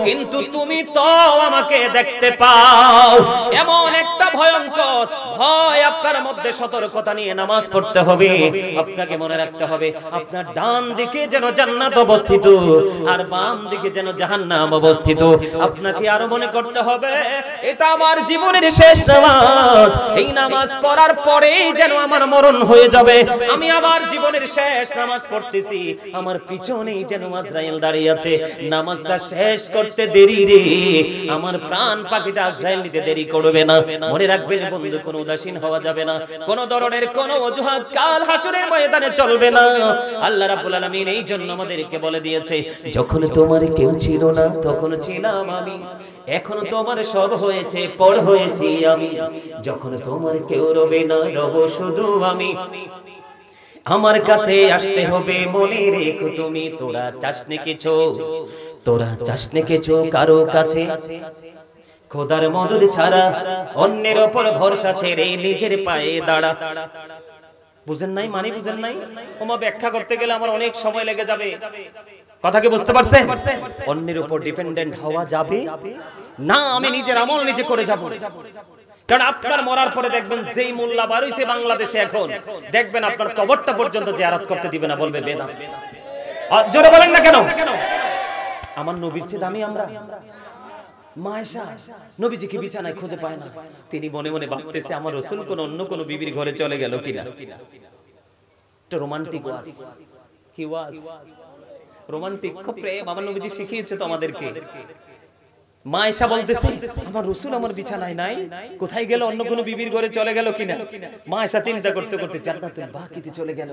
[SPEAKER 1] কিন্তু তুমি তো আমাকে দেখতে পাও। এমন একটা ভয়ঙ্কর ভয় আপনার মধ্যে সতর্কতা নিয়ে নামাজ পড়তে হবে। আপনাকে মনে রাখতে হবে আপনার ডান দিকে যেন জান্নাত অবস্থিত আর বাম দিকে যেন জাহান্নাম অবস্থিত। আপনাকে আরো মনে করতে হবে এটা আমার জীবনের শেষ নামাজ, এই নামাজ পড়ার পরেই যেন আমার মরণ হয়ে যাবে, আমি আমার জীবনের শেষ নামাজ পড়তেছি, আমার পিছনেই যেন আজরাইল দাঁড়িয়ে আছে, নামাজটা শেষ করতে দেরি রে, আমার প্রাণ পাখিটা আজরাইল নিতে দেরি করবে না। মনে রাখবেন বন্ধু, কোনো উদাসীন হওয়া যাবে না, কোন ধরনের কোন অজুহাত কাল হাসরের ময়দানে চলবে না। আল্লাহ রাব্বুল আলামিন এই জন্য আমাদেরকে বলে দিয়েছে, যখন তোমার কেউ ছিল না তখন ছিলাম আমি, এখন তোমার সব হয়েছে পর হয়েছি আমি, যখন তোমার কেউ রবে না রব শুধু আমি, আমার কাছে আসতে হবে মনে রেখো তুমি, তোরা চাসনে কিছু, তোরা চাসনে কিছু কারো কাছে, খোদার মদদ ছাড়া অন্যের উপর ভরসা ছেড়ে নিজের পায়ে দাঁড়া। বুঝেন নাই? মানে বুঝেন নাই? ওমা ব্যাখ্যা করতে গেলে আমার অনেক সময় লেগে যাবে। কথা কি বুঝতে পারছেন? অন্যের উপর ডিপেন্ডেন্ট হওয়া যাবে না, আমি নিজের আমল নিজে করে যাব। কারণ আপনার মরার পরে দেখবেন যেই মোল্লা বার হইছে বাংলাদেশে, এখন দেখবেন আপনার কবরটা পর্যন্ত জিয়ারত করতে দিবে না, বলবে বেদাত। জোরে বলেন না কেন? আমার নবীর চেয়ে দামি আমরা। মায়েশা নবীজিকে বিছানায় খুঁজে পায় না, তিনি মনে মনে ভাবতেছে আমার রাসূল কোন অন্য কোন বিবির ঘরে চলে গেল কিনা। একটা রোমান্টিক ওয়াজ, কি ওয়াজ? রোমান্টিক প্রেম আমার নবীজি শিখিয়েছে তো আমাদেরকে। মা আয়েশা বলতেছে আমার রাসূল আমার বিছানায় নাই, কোথায় গেল? অন্য কোন বিবির ঘরে চলে গেল কিনা? মা আয়েশা চিন্তা করতে করতে জান্নাতুল বাকিতে চলে গেল,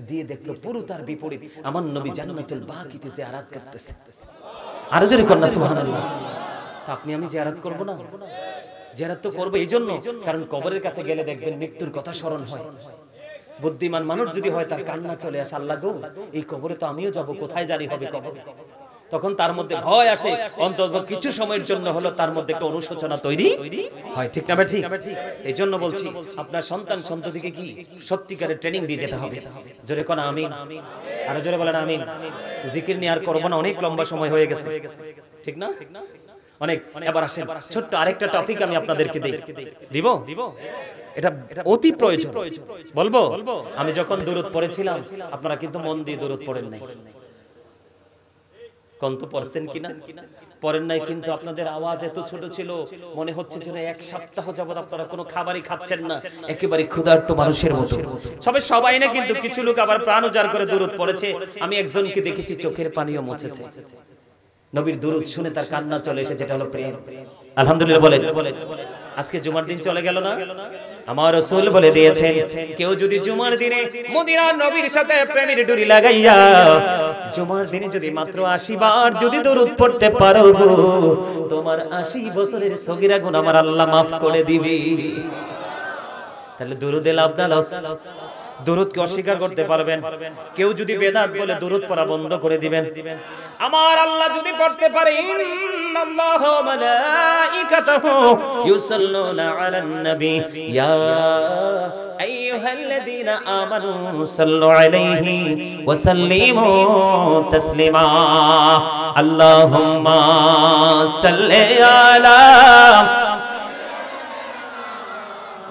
[SPEAKER 1] দিয়ে দেখলো পুরো তার বিপরীত, আমার নবী জান্নাতুল বাকিতে জিয়ারত করতেছে। আর জোরে কন্যা সুবহানাল্লাহ। তা আপনি আমি জিয়ারত করব না? জিয়ারত তো করব এই জন্য, কারণ কবরের কাছে গেলে দেখবেন মৃত্যুর কথা স্মরণ হয়। বুদ্ধিমান মানুষ যদি হয় তার কান্না চলে আসে, আল্লাহ গো এই কবরে তো আমিও যাব, কোথায় জানি হবে কবর। তখন তার মধ্যে ভয় আসে, অন্তত কিছু সময়ের জন্য হলো তার মধ্যে একটা অনুশোচনা তৈরি হয়, ঠিক না ভাই? ঠিক। এই জন্য বলছি আপনার সন্তান সন্ততিকে কি সত্যিকারের ট্রেনিং দিয়ে যেতে হবে। জোরে কোন আমিন, আর জোরে বলেন আমিন। জিকির নিয়ে আর করব না, অনেক লম্বা সময় হয়ে গেছে, ঠিক না? অনেক। এবার আসেন ছোট্ট আরেকটা টপিক আমি আপনাদেরকে দিব, এটা অতি প্রয়োজন। বলবো আমি যখন দুরূদ পড়েছিলাম আপনারা কিন্তু মন দিয়ে দুরূদ পড়েন নাই, কোন তো পড়ছেন কিনা? পড়েন নাই, কিন্তু আপনাদের আওয়াজ এত ছোট ছিল মনে হচ্ছে যেন এক সপ্তাহ যাবত আপনারা কোনো খাবারই খাচ্ছেন না, একেবারে ক্ষুধার্ত মানুষের মতো। সবাই না, কিন্তু কিছু লোক আবার প্রাণ উজাড় করে দুরূদ পড়েছে। আমি একজনকে দেখেছি চোখের পানিও মুছেছে, নবীর দুরূদ শুনে তার কান্না চলে এসেছে, যেটা হলো প্রেম। আলহামদুলিল্লাহ বলেন। আজকে জুমার দিন চলে গেল না, আমার রাসূল বলে দিয়েছেন কেউ যদি জুমার দিনে মদিনার নবীর সাথে প্রেমের ডুরি লাগাইয়া জুমার দিনে যদি মাত্র 80 বার যদি দরুদ পড়তে পারো গো, তোমার 80 বছরের সগীরা গুনাহ আমার আল্লাহ maaf করে দিবে। তাহলে দরুদে লাভদালস, দরুদকে অস্বীকার করতে পারবেন? কেউ যদি বেদাত বলে দরুদ পড়া বন্ধ করে দিবেন। আমার আল্লাহ যদি পড়তে পারে ইন্নাল্লাহু ওয়া মালাইকাতাহু ইউসাল্লুনা আলান নবী ইয়া আইয়ুহাল্লাযীনা আমানু সাল্লু আলাইহি ওয়া সাল্লিমু তাসলিমা। আল্লাহুম্মা সাল্লি আলা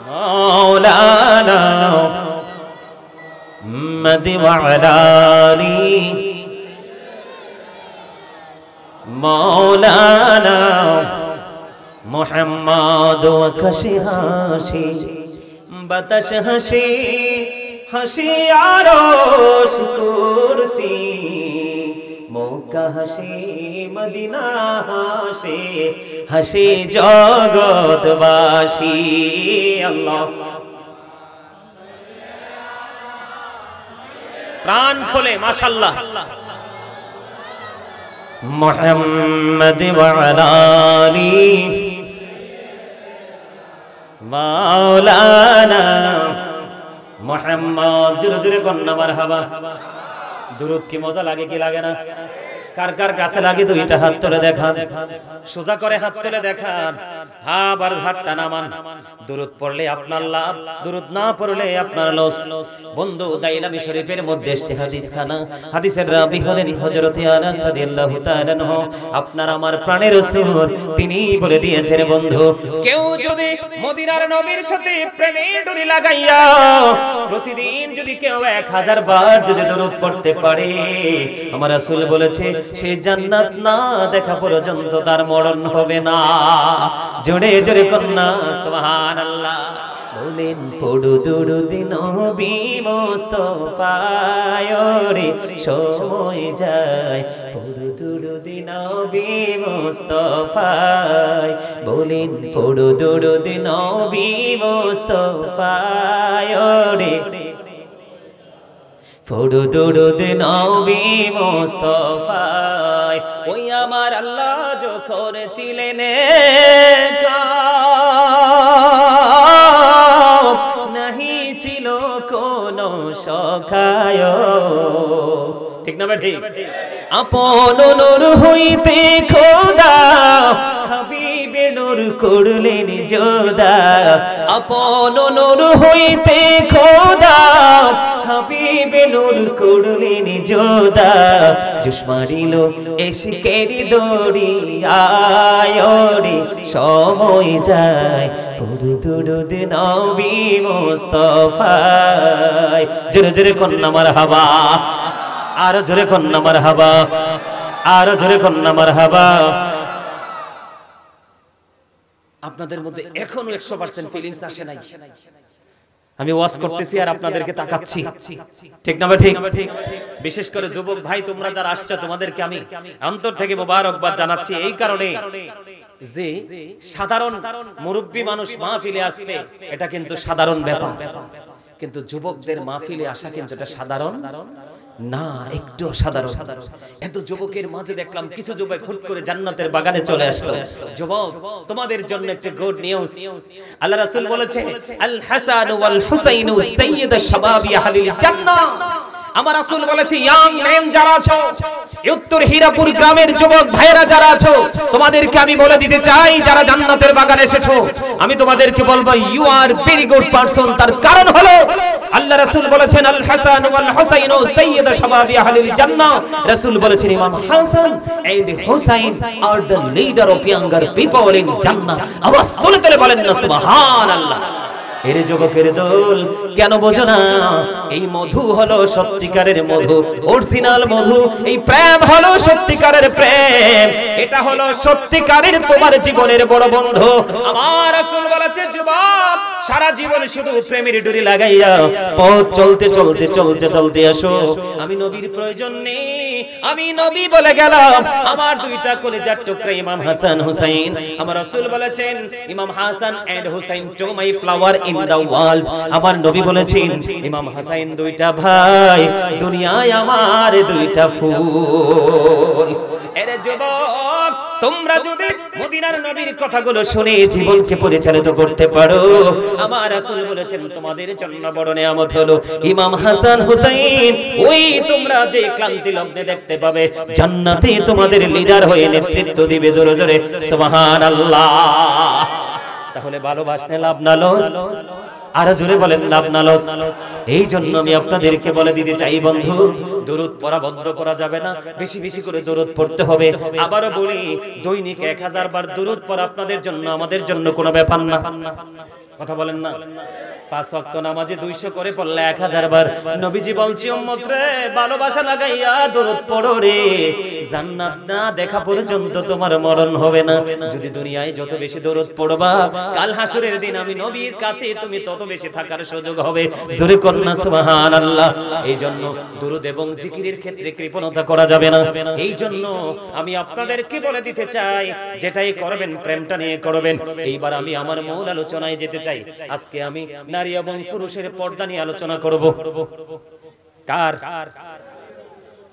[SPEAKER 1] মাওলানা মুহাম্মদ ওয়া আলা আলি মাওলানা মুহাম্মদ ওয়া কাশি হাসি বাতাস হাসি হাসি আরশ কুরসি মক্কা হাসি মদিনা হাসি হাসি জগৎবাসী। আল্লাহ প্রাণ খোলে মাশাআল্লাহ। মুহাম্মদ ওয়া আলা আলি মাওলানা মুহাম্মদ। জোরে জোরে কন্না মারহাবা। দুরূদ কি মজা লাগে কি লাগে না? কার কার কাছে লাগে দুইটা হাত তুলে দেখান, সোজা করে হাত তুলে দেখান। হ্যাঁ, আবার হাতটা নামান। দুরূদ পড়লে আপনার লাভ, দুরূদ না পড়লে আপনার লস। বন্ধু দাইলামি শরীফের মধ্যে এসেছে হাদিস খানা, হাদিসের রাবী হলেন হযরত আনাস রাদিয়াল্লাহু তাআলা আনহু। আপনার আমার প্রাণের রাসূল তিনি বলে দিয়েছেন বন্ধু, কেউ যদি মদিনার নবীর সাথে প্রেমের ডুরি লাগাইয়া প্রতিদিন যদি কেউ 1000 বার যদি দুরূদ পড়তে পারে, আমার রাসূল বলেছে সে জান্নাত না দেখা পর্যন্ত তার মরণ হবে না। জোরে জোরে কন্না সুবহানাল্লাহ বলেন। পড়ু দুরূদ নবী মুস্তাফায় রে সময় যায়, পড়ু দুরূদ নবী মুস্তাফায় বলেন, পড়ু দুরূদ নবী মুস্তাফায় রে পড়ু দুরূদ নবী মুস্তাফায়। ওই আমার আল্লাহ যখন ছিলেন নাহি ছিল কোন সখায়, ঠিক না ঠিক? আপন নূর হইতে খোদা হাবিবে নূর করলেন জোদা, আপন নূর হইতে খোদা হাবিবে নূর করলেন জোদা। জোশ মারিল ইশকের দরিয়ায় রে সময় যায়, পড়ু দুরূদ নবী মুস্তাফায়। জোরে জোরে কন্না মারহাবা, আর জোরে কন্না মারহাবা, আর জোরে কন্না মারহাবা। আপনাদের মধ্যে এখনো 100% ফিলিংস আসে নাই। আমি ওয়াজ করতেছি আর আপনাদেরকে তাকাচ্ছি, ঠিক না ঠিক? বিশেষ করে যুবক ভাই তোমরা যারা আসছো তোমাদেরকে আমি অন্তর থেকে মোবারকবাদ জানাচ্ছি এই কারণে যে সাধারণ মুরব্বী মানুষ মাহফিলে আসবে এটা কিন্তু সাধারণ ব্যাপার, কিন্তু যুবকদের মাহফিলে আসা কিন্তু এটা সাধারণ না, একটু সাধারণ। এত যুবকের মাঝে দেখলাম কিছু যুবক হুট করে জান্নাতের বাগানে চলে আসলো। যুবক, তোমাদের জন্য একটা গুড নিউজ। আল্লাহ রাসূল বলেছে, আল হাসান ওয়াল হুসাইনু সাইয়্যিদু শাবাবি আহলিল জান্নাহ। আমার রাসূল বলেছে, ইয়াং মেন যারা আছো, উত্তর হীরাপুর গ্রামের যুবক ভাইরা যারা আছো, তোমাদেরকে আমি বলে দিতে চাই, যারা জান্নাতের বাগানে এসেছো, আমি তোমাদেরকে বলবো you are very good person. তার কারণ হলো আল্লাহ রাসূল বলেছেন, আল হাসান ওয়াল হুসাইনু সাইয়্যিদু শাবাবি আহলিল জান্নাহ। রাসূল বলেছেন, Imam Hasan and Husain are the leader of younger people in Jannah. আওয়াজ তুলে তুলে বলেন না সুবহানাল্লাহ। এর যুবকের দল কেন বোঝো না? এই মধু হলো সত্যিকারের মধু, অরিজিনাল মধু। এই প্রেম হলো সত্যিকারের প্রেম, এটা হলো সত্যিকারের তোমার জীবনের বড় বন্ধু। আমার রাসূল বলেছে, যুবক সারা জীবন শুধু প্রেমের ডুরি লাগাইয়া পথ চলতে চলতে চলতে চলতে আসো। আমি নবীর প্রয়োজন নেই, আমি নবী বলে গেলাম। আমার দুইটা কলিজার টুকরা ইমাম হাসান হুসাইন। আমার রাসূল বলেছেন, Imam Hasan and Husain two my flower in the world. আমার নবী বলেছেন, ইমাম হাসান দুইটা ভাই, দুনিয়ায় আমার দুইটা ফুল। এরে যুবক, তোমরা যদি মদিনার নবীর কথাগুলো শুনে জীবনকে পরিচালিত করতে পারো, আমার রাসূল বলেছেন তোমাদের জন্য বড় নিয়ামত হলো ইমাম হাসান হুসাইন। ওই তোমরা যে ক্লান্তি লগ্নে দেখতে পাবে, জান্নাতে তোমাদের লিডার হয়ে নেতৃত্ব দিবে। জোরে জোরে সুবহানাল্লাহ। তাহলে ভালোবাসলে লাভ না লস? আর জোরে বলেন লাভ না লস? এই জন্য আমি আপনাদেরকে বলে দিতে চাই, বন্ধু, দরুদ পড়া বন্ধ করা যাবে না, বেশি বেশি করে দরুদ পড়তে হবে। আবারও বলি, দৈনিক 1000 বার দরুদ পড়া আপনাদের জন্য আমাদের জন্য কোনো ব্যাপার না। কথা বলেন না? 5 ওয়াক্ত নামাজে 200 করে পড়লে 1000 বার। নবীজি বলছি, উম্মত রে, ভালোবাসা লাগাইয়া দরুদ পড়ো রে, জান্নাত না দেখা পর্যন্ত তোমার মরণ হবে না। যদি দুনিয়ায় যত বেশি দরুদ পড়বা, কাল হাসরের দিন আমি নবীর কাছে তুমি তত বেশি থাকার সুযোগ হবে। জোরে কন্না সুবহানাল্লাহ। এই জন্য দরুদ এবং জিকিরের ক্ষেত্রে কৃপণতা করা যাবে না। এই জন্য আমি আপনাদেরকে বলে দিতে চাই, যেটাই করবেন প্রেমটা নিয়ে করবেন। এইবার আমি আমার মূল আলোচনায় যেতে চাই। আজকে আমি নারী এবং পুরুষের পর্দা নিয়ে আলোচনা করব। কার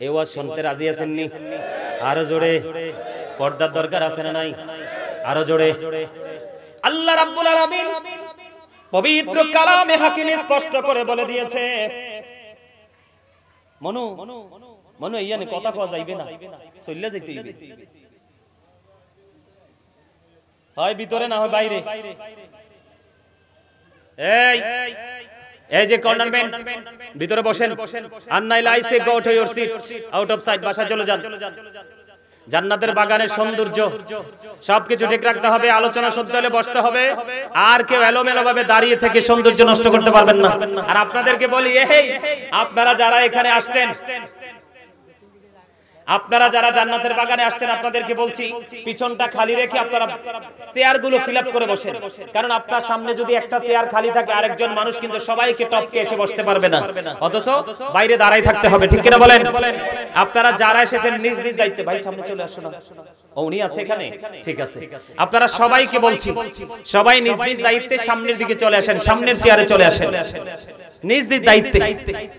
[SPEAKER 1] এই ওয়াজ শুনতে রাজি আছেননি? আরো জোরে। পর্দার দরকার আছে না নাই? আরো জোরে। আল্লাহ রাব্বুল আলামিন পবিত্র কালামে হাকিমে স্পষ্ট করে বলে দিয়েছে, মনু মনু ইয়ানে কথা কওয়া যাইবে না, চলে যাইতে হইবে, হয় ভিতরে না হয় বাইরে। এই যে কর্নারম্যান, ভিতরে বসেন। আর নাইলে I say go to your seat, out of sight, বাসা চলে যান। জান্নাতের বাগানের সৌন্দর্য সবকিছু ঠিক রাখতে হবে। আলোচনা শুনতে হলে বসতে হবে। আর কেউ এলোমেলো ভাবে দাঁড়িয়ে থেকে সৌন্দর্য নষ্ট করতে পারবেন না। আর আপনাদেরকে বলি, এই আপনারা যারা এখানে আসছেন, আপনারা যারা জান্নাতের বাগানে আসছেন, আপনাদেরকে বলছি, পিছনটা খালি রেখে আপনারা চেয়ারগুলো ফিল আপ করে বসেন। কারণ আপনার সামনে যদি একটা চেয়ার খালি থাকে, আরেকজন মানুষ কিন্তু সবাইকে টপকে এসে বসতে পারবে না, অথচ বাইরে দাঁড়াই থাকতে হবে। ঠিক কিনা বলেন? আপনারা যারা এসেছেন নিজ নিজ দায়িত্বে, ভাই সামনে চলে আসুন। উনি আছে এখানে? ঠিক আছে। আপনারা সবাইকে বলছি, সবাই নিজ নিজ দায়িত্বে সামনের দিকে চলে আসেন, সামনের চেয়ারে চলে আসেন, নিজ নিজ দায়িত্বে।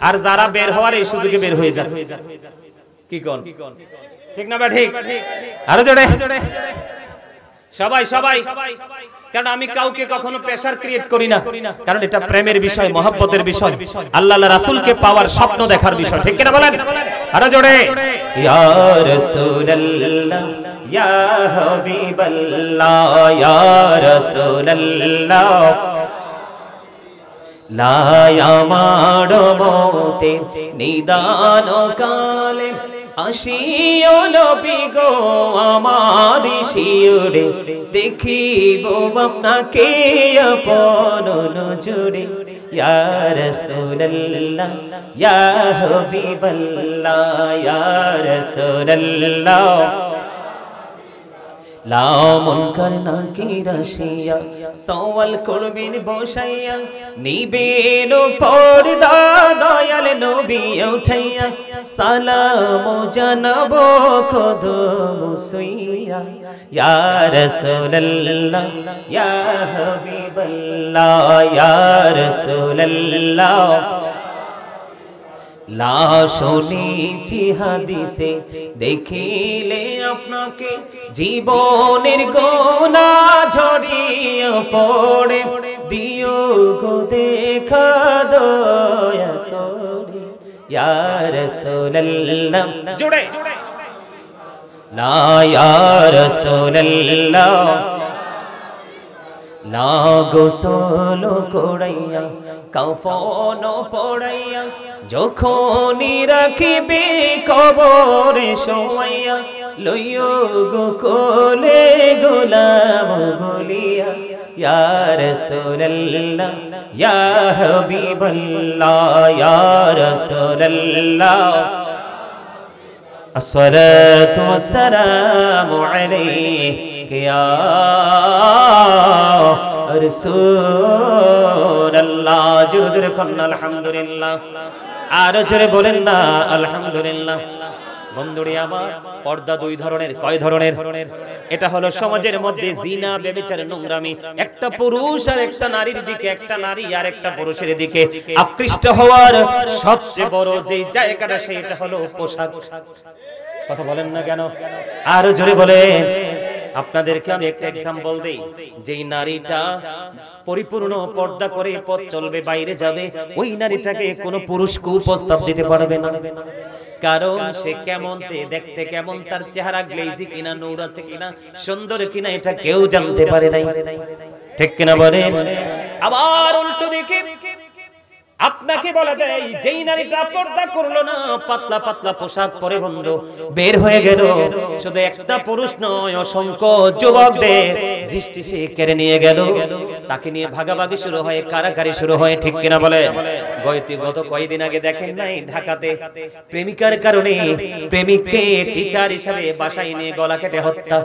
[SPEAKER 1] আর যারা বের হওয়ার এই সুযোগে বের হয়ে যান। কি কোন? ঠিক না? ঠিক। আরো জোরে। সবাই সবাই। কারণ আমি কাউকে কখনো প্রেসার ক্রিয়েট করি না, কারণ এটা প্রেমের বিষয়, মহব্বতের বিষয়, আল্লাহ রাসূলকে পাওয়ার স্বপ্ন দেখার বিষয়। ঠিক কিনা বলেন? আরো জোরে। ইয়া রাসূলুল্লাহ, ইয়া হাবিবাল্লাহ, ইয়া রাসূলুল্লাহ, লায়া মাড়ো মতে নিদান কালে আসিও নবী গো আমার শিউরে, দেখিব আপনাকে আপন নজরে। ইয়া রাসূলুল্লাহ, ইয়া হাবিবাল্লাহ, ইয়া রাসূলুল্লাহ, লাও মুনকার নাকির আসিয়া সওয়াল করবেন বসাইয়া নিবেন পর্দা দয়াল নবী উঠাইয়া সালাম জানাবো কদম সুইয়া ইয়া রাসূলুল্লাহ ইয়া হাবিবাল্লাহ ইয়া রাসূলুল্লাহ লা শুনেছি হাদিসে দেখিলে আপনাকে জীবনের গোনা ঝরিয়ে পড়ে দিও গো দেখা দয়া করে ইয়া রাসূলুল্লাহ জোড়ে লা ইয়া রাসূলুল্লাহ লা গোসল করাইয়া কাফন পড়াইয়া যখনই রাখিবে কবরে শোয়াইয়া লইও গো কোলে গোলাম বলিয়া ইয়া রাসূলুল্লাহ ইয়া হাবিবাল্লাহ ইয়া রাসূলুল্লাহ আসসালাতু ওয়াসসালামু আলাইকা ইয়া রাসূলুল্লাহ জোরে জোরে বলেন আলহামদুলিল্লাহ আর জোরে বলেন না আলহামদুলিল্লাহ বন্ধুরে আমার পর্দা দুই ধরনের কয় ধরনের এটা হলো সমাজের মধ্যে জিনা ব্যভিচার নোংরামি একটা পুরুষ আর একটা নারীর দিকে একটা নারী আর একটা পুরুষের দিকে আকৃষ্ট হওয়ার সবচেয়ে বড় যে জায়গাটা সেটা হলো পোশাক কথা বলেন না কেন আর জোরে বলেন আপনাদেরকে আমি একটা एग्जांपल দেই যেই নারীটা পরিপূর্ণ পর্দা করে পথ চলবে বাইরে যাবে ওই নারীটাকে কোনো পুরুষ কুপ্রস্তাব দিতে পারবে না কারণ সে কেমন দেখতে কেমন তার চেহারা গ্লেজি কিনা নূর আছে কিনা সুন্দর কিনা এটা কেউ জানতে পারে নাই ঠিক কিনা বলেন আবার উল্টো দিকে আপনাকে বলা যায় যেই নারীটা পর্দা করলো না পাতলা পাতলা পোশাক পরে বন্ধু বের হয়ে গেল শুধু একটা পুরুষ নয় অসংখ্য যুবকদের দৃষ্টি সে কেড়ে নিয়ে গেল তাকে নিয়ে ভাগাভাগি শুরু হয় কারাকারি শুরু হয় ঠিক কিনা বলে গত কয়েকদিন আগে দেখেন নাই ঢাকাতে প্রেমিকার কারণে প্রেমিককে টিচার হিসেবে বাসায় নিয়ে গলা কেটে হত্যা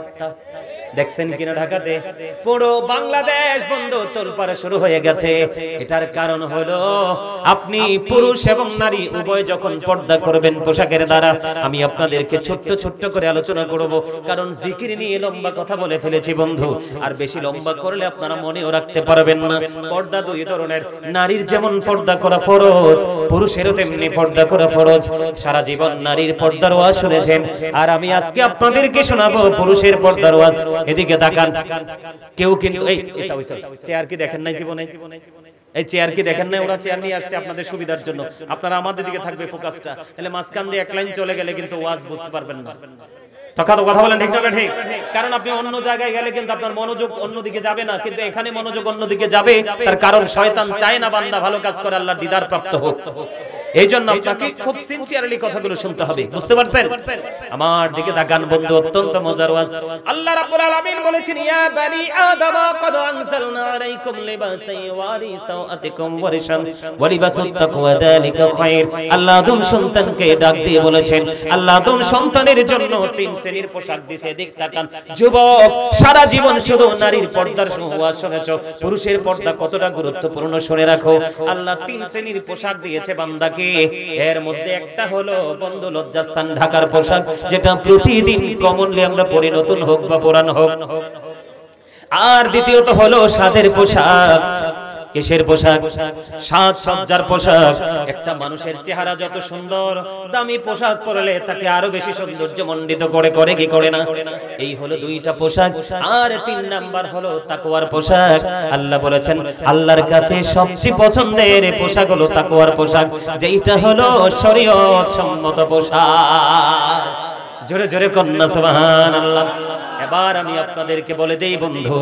[SPEAKER 1] দেখছেন কিনা ঢাকাতে পুরো বাংলাদেশ বন্ধ তোলপাড় শুরু হয়ে গেছে এটার কারণ হলো আপনি পুরুষ এবং নারী উভয় যখন পর্দা করবেন পোশাকের দ্বারা আমি আপনাদেরকে ছোট্ট ছোট্ট করে আলোচনা করব কারণ জিকির নিয়ে লম্বা কথা বলে ফেলেছি বন্ধু আর বেশি লম্বা করলে আপনারা মনেও রাখতে পারবেন না পর্দা দুই ধরনের নারীর যেমন পর্দা করা ফরজ পুরুষেরও তেমনি পর্দা করা ফরজ সারা জীবন নারীর পর্দার ওয়াজ শুনেছেন আর আমি আজকে আপনাদেরকে শোনাবো পুরুষের পর্দার ওয়াজ এদিকে তাকান কেউ কিন্তু এই চেয়ার কি দেখেন নাই জীবনে এই চেয়ার কি দেখেন নাই ওরা চেয়ার নিয়ে আসছে আপনাদের সুবিধার জন্য আপনারা আমাদের দিকে থাকবে ফোকাসটা তাহলে মাঝখান দিয়ে এক লাইন চলে গেলে কিন্তু ওয়াজ বুঝতে পারবেন না কথা বলেন ঠিক না ঠিক কারণ আপনি অন্য জায়গায় গেলে কিন্তু আপনার মনোযোগ অন্যদিকে যাবে না কিন্তু এখানে মনোযোগ অন্যদিকে যাবে তার কারণ শয়তান চায় না বান্দা ভালো কাজ করে আল্লাহর দিদার প্রাপ্ত হোক এইজন্য আপনাকে খুব সিনসিয়ারলি কথাগুলো শুনতে হবে বুঝতে পারছেন আমার দিকে তাকান বন্ধু অত্যন্ত মজার ওয়াজ আল্লাহ রাব্বুল আলামিন বলেছেন ইয়া বানি আদম কদ আনজালনা আলাইকুম লিবাসান ওয়ারি সাওআতিকুম ওয়ারিশান ওয়া লিবাসুত তাকওয়া যালিকা খায়র আল্লাহ আদম সন্তানকে ডাক দিয়ে বলেছেন আল্লাহ আদম সন্তানের জন্য তিন শ্রেণীর পোশাক দিয়েছে দিক তাকান যুবক সারা জীবন শুধু নারীর পর্দার ওয়াজ শুনেছো পুরুষের পর্দা কতটা গুরুত্বপূর্ণ শুনে রাখো আল্লাহ তিন শ্রেণীর পোশাক দিয়েছে বান্দাকে এর মধ্যে একটা হলো বন্ধু লজ্জাস্থান ঢাকার পোশাক যেটা প্রতিদিন কমনলি আমরা পরি নতুন হোক বা পুরান হোক আর দ্বিতীয়ত হলো সাজের পোশাক কিসের পোশাক সাজসজ্জার পোশাক একটা মানুষের চেহারা যত সুন্দর দামি পোশাক পরলে তাকে আরো বেশি সৌন্দর্য মণ্ডিত করে কি করে না এই হলো দুইটা পোশাক আর তিন নাম্বার হলো তাকওয়ার পোশাক আল্লাহ বলেছেন আল্লাহর কাছে সবচেয়ে পছন্দের পোশাক হলো তাকওয়ার পোশাক যেটা হলো শরীয়ত সম্মত পোশাক জোরে জোরে কন্না সুবহানাল্লাহ এবার আমি আপনাদেরকে বলে দেই বন্ধু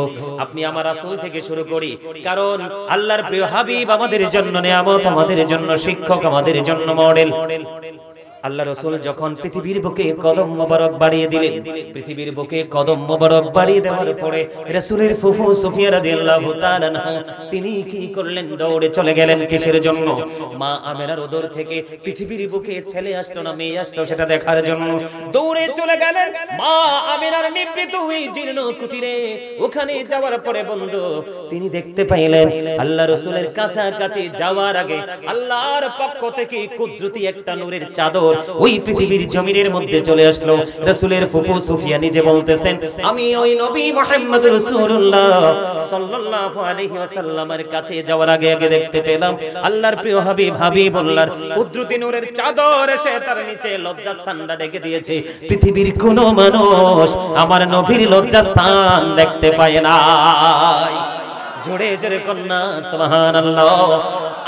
[SPEAKER 1] আপনি আমার রাসূল থেকে শুরু করি কারণ আল্লাহর প্রিয় হাবিব আমাদের জন্য নিয়ামত আমাদের জন্য শিক্ষক আমাদের জন্য মডেল আল্লাহ রাসূল যখন পৃথিবীর বুকে কদম মোবারক বাড়িয়ে দিলেন, পৃথিবীর বুকে কদম মোবারক বাড়িয়ে দেওয়ার পরে রাসূলের ফুফু সুফিয়া রাদিয়াল্লাহু তাআলা আনহা তিনি কি করলেন? দৌড়ে চলে গেলেন। কিসের জন্য? মা আমেনার উদর থেকে পৃথিবীর বুকে ছেলে আসলো না মেয়ে আসলো সেটা দেখার জন্য দৌড়ে চলে গেলেন মা আমেনার নিভৃত ওই জীর্ণ কুটিরে। ওখানে যাওয়ার পরে বন্ধু তিনি দেখতে পাইলেন আল্লাহ রাসূলের কাছাকাছি যাওয়ার আগে আল্লাহর পক্ষ থেকে কুদরতি একটা নূরের চাদর ওই পৃথিবীর জমিনের মধ্যে চলে আসলো। রাসূলের ফুফু সুফিয়া নিজে বলতেছেন, আমি ওই নবী মুহাম্মদ রাসূলুল্লাহ সাল্লাল্লাহু আলাইহি ওয়াসাল্লামের কাছে যাওয়ার আগে আগে দেখতে পেলাম আল্লাহর প্রিয় হাবিবুল্লাহর কুদরতি নূরের চাদর এসে তার নিচে লজ্জাস্থানটা ঢেকে দিয়েছে। পৃথিবীর কোন মানুষ আমার নবীর লজ্জাস্থান দেখতে পায় না। জোরে জোরে কন্যা সুবহানাল্লাহ।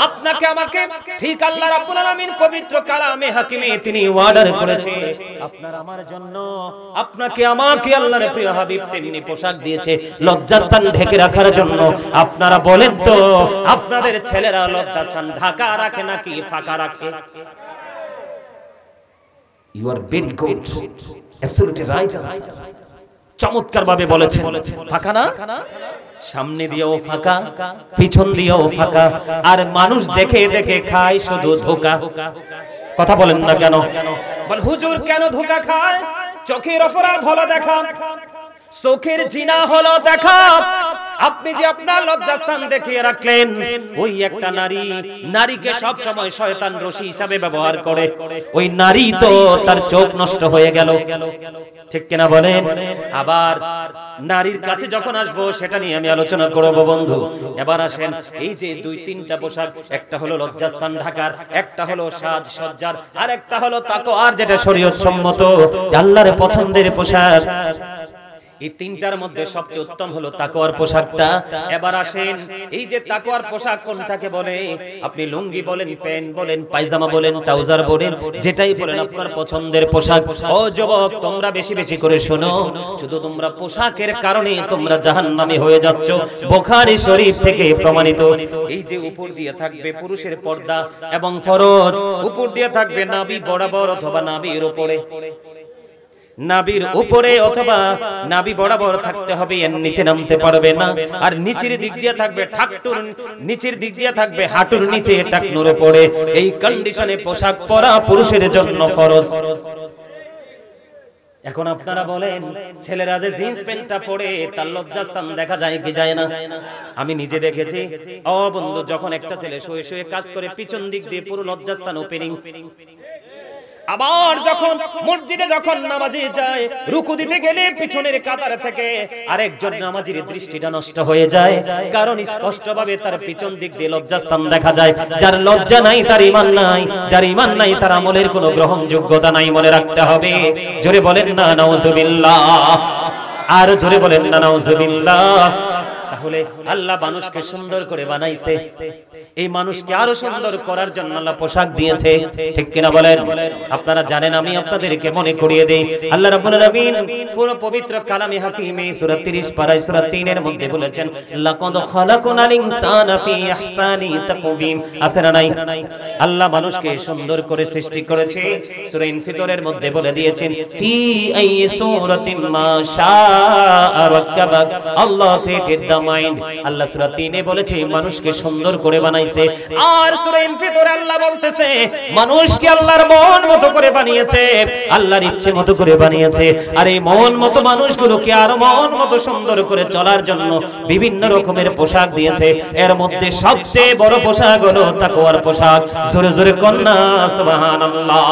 [SPEAKER 1] আপনাকে আমাকে ঠিক আল্লাহ রাব্বুল আলামিন পবিত্র কালামে হাকিমে তিনি অর্ডার করেছে আপনার আমার জন্য, আপনাকে আমাকে আল্লাহর প্রিয় হাবিব তেমনি পোশাক দিয়েছে লজ্জাস্থান ঢেকে রাখার জন্য। আপনারা বলেন তো আপনাদের ছেলেরা লজ্জাস্থান ঢাকা রাখে নাকি ফাঁকা রাখে? You are very good, absolutely right answer. চমৎকার ভাবে বলেছেন। ফাঁকা না? সামনে দিয়েও ফাঁকা, পিছন দিয়েও ফাঁকা, আর মানুষ দেখে দেখে খায় শুধু ধোঁকা। কথা বলেন না কেন? বল হুজুর কেন ধোঁকা খায়? চোখের অপরাধ হলো দেখা, চোখের জিনা হলো দেখা। আপনি যে আপনার লজ্জাস্থান দেখিয়ে রাখলেন, ওই একটা নারী, নারীকে সব সময় শয়তান রশি হিসাবে ব্যবহার করে, ওই নারী তো তার চোখ নষ্ট হয়ে গেল। ঠিক কিনা বলেন? আবার নারীর কাছে যখন আসবো সেটা নিয়ে আমি আলোচনা করব বন্ধু। এবার আসেন, এই যে দুই তিনটা পোশাক, একটা হলো লজ্জাস্থান ঢাকার, একটা হলো সাজ সজ্জার, আর একটা হলো তাকওয়ার যেটা শরীয়ত সম্মত আল্লাহর পছন্দের পোশাক। এই তিনটার মধ্যে সবচেয়ে উত্তম হলো তাকওয়ার পোশাকটা। এবার আসেন, এই যে তাকওয়ার পোশাক কোনটাকে বলে? আপনি লুঙ্গি বলেন, প্যান্ট বলেন, পায়জামা বলেন, ট্রাউজার বলেন, যেটাই বলেন আপনার পছন্দের পোশাক। ও যুবক, তোমরা বেশি বেশি করে শোনো, শুধু তোমরা পোশাকের কারণে তোমরা জাহান্নামী হয়ে যাচ্ছ। বুখারী শরীফ থেকে প্রমাণিত। এই যে উপর দিয়ে থাকবে পুরুষের পর্দা এবং ফরজ, উপর দিয়ে থাকবে নাভি বরাবর অথবা নাভির উপরে, নাভির উপরে অথবা নাভি বরাবর থাকতে হবে, এর নিচে নামতে পারবে না। আর নিচের দিক দিয়ে থাকবে টাকটুর, নিচের দিক দিয়ে থাকবে হাঁটুর নিচে, টাকনুর উপরে। এই কন্ডিশনে পোশাক পরা পুরুষের জন্য ফরজ। এখন আপনারা বলেন, ছেলেরা যে জিন্স প্যান্টটা পরে তার লজ্জাস্থান দেখা যায় কি যায় না? আমি নিজে দেখেছি। ও বন্ধু, যখন একটা ছেলে শুয়ে শুয়ে কাজ করে পিছন দিক দিয়ে পুরো লজ্জাস্থান ওপেনিং, আবার যখন মসজিদে যখন নামাজে যায়, রুকু দিতে গেলে পিছনের কাতার থেকে আরেকজন নামাজির দৃষ্টিটা নষ্ট হয়ে যায়, কারণ স্পষ্টভাবে তার পিছন দিক দিয়ে লজ্জাস্থান দেখা যায়। যার লজ্জা নাই তার ঈমান নাই, যার ঈমান নাই তার আমলের কোনো গ্রহণযোগ্যতা নাই। মনে রাখতে হবে। জোরে বলেন না নাউজুবিল্লাহ, আর জোরে বলেন না নাউজুবিল্লাহ। তাহলে আল্লাহ মানুষকে সুন্দর করে বানাইছে, এই মানুষকে আরো সুন্দর করার জন্য আল্লাহ পোশাক দিয়েছে। ঠিক কিনা বলেন? আপনারা জানেন, আমি আপনাদেরকে মনে করিয়ে দেই, আল্লাহ রাব্বুল আলামিন পুরো পবিত্র কালামে হাকিমে সূরা 30 পারায় সূরা 3 এর মধ্যে বলেছেন, লাকাদ খালাকনাল ইনসানা ফি ইহসানি তাকওয়িম। আছে না নাই? আল্লাহ মানুষকে সুন্দর করে সৃষ্টি করেছে। সূরা ইনফিতরের মধ্যে বলে দিয়েছেন, ফি আইয়ি সূরাতিন মা শাআ রাক্কাবাক। আল্লাহ ক্রিয়েটেড দ্য মাইন্ড। আল্লাহ সূরা 3 এ বলেছে মানুষকে সুন্দর করে বানাইছে। আর সূরা ইনফিতরে আল্লাহ বলতেছে মানুষকে আল্লাহর মন মতো করে বানিয়েছে, আল্লাহর ইচ্ছে মতো করে বানিয়েছে। আর এই মন মতো মানুষগুলোকে আরো মন মতো সুন্দর করে চলার জন্য বিভিন্ন রকমের পোশাক দিয়েছে। এর মধ্যে সবচেয়ে বড় পোশাক হলো তাকওয়ার পোশাক। জোরে জোরে কন্যা সুবহানাল্লাহ।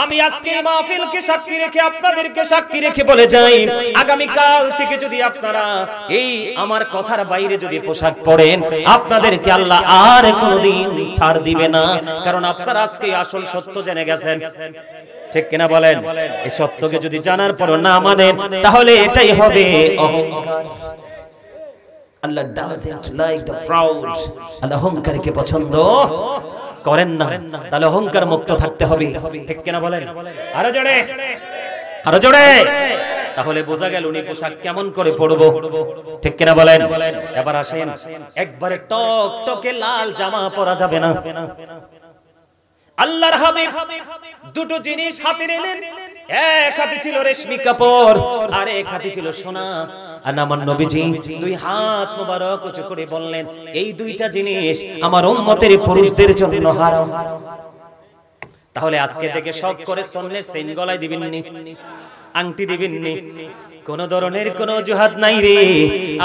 [SPEAKER 1] আমি আজকে মাহফিলকে সাক্ষী রেখে আপনাদেরকে সাক্ষী রেখে বলে যাই, আগামী কাল থেকে যদি আপনারা এই আমার কথার বাইরে যদি পোশাক পরেন, আপনাদেরকে আল্লাহ আর কোনোদিন ছাড় দিবে না। কারণ আপনারা আজকে আসল সত্য জেনে গেছেন। ঠিক কিনা বলেন? এই সত্যকে যদি জানার পরও না মানেন, তাহলে এটাই হবে অহংকার। আল্লাহ doesn't like the proud। আল্লাহ অহংকারীকে পছন্দ করেন না। তাহলে অহংকার মুক্ত থাকতে হবে। ঠিক কিনা বলেন? আরো জোরে, আরো জোরে। তাহলে বোঝা গেল উনি পোশাক কেমন করে পরবো। ঠিক কিনা বলেন? এবার আসেন, একবারে টক টকে লাল জামা পরা যাবে না। আল্লাহর হাবিব দুটো জিনিস হাতে নিলেন, এক হাতে ছিল রেশমি কাপড় আর এক হাতে ছিল সোনা। আর আমার নবীজি দুই হাত মোবারক উঁচু করে বললেন, এই দুইটা জিনিস আমার উম্মতের পুরুষদের জন্য হারাম। তাহলে আজকে থেকে শখ করে সোনের চেইন গলায় দিবেন নি, আংটি দিবেন নি, কোন ধরনের কোন অজুহাত নাই রে।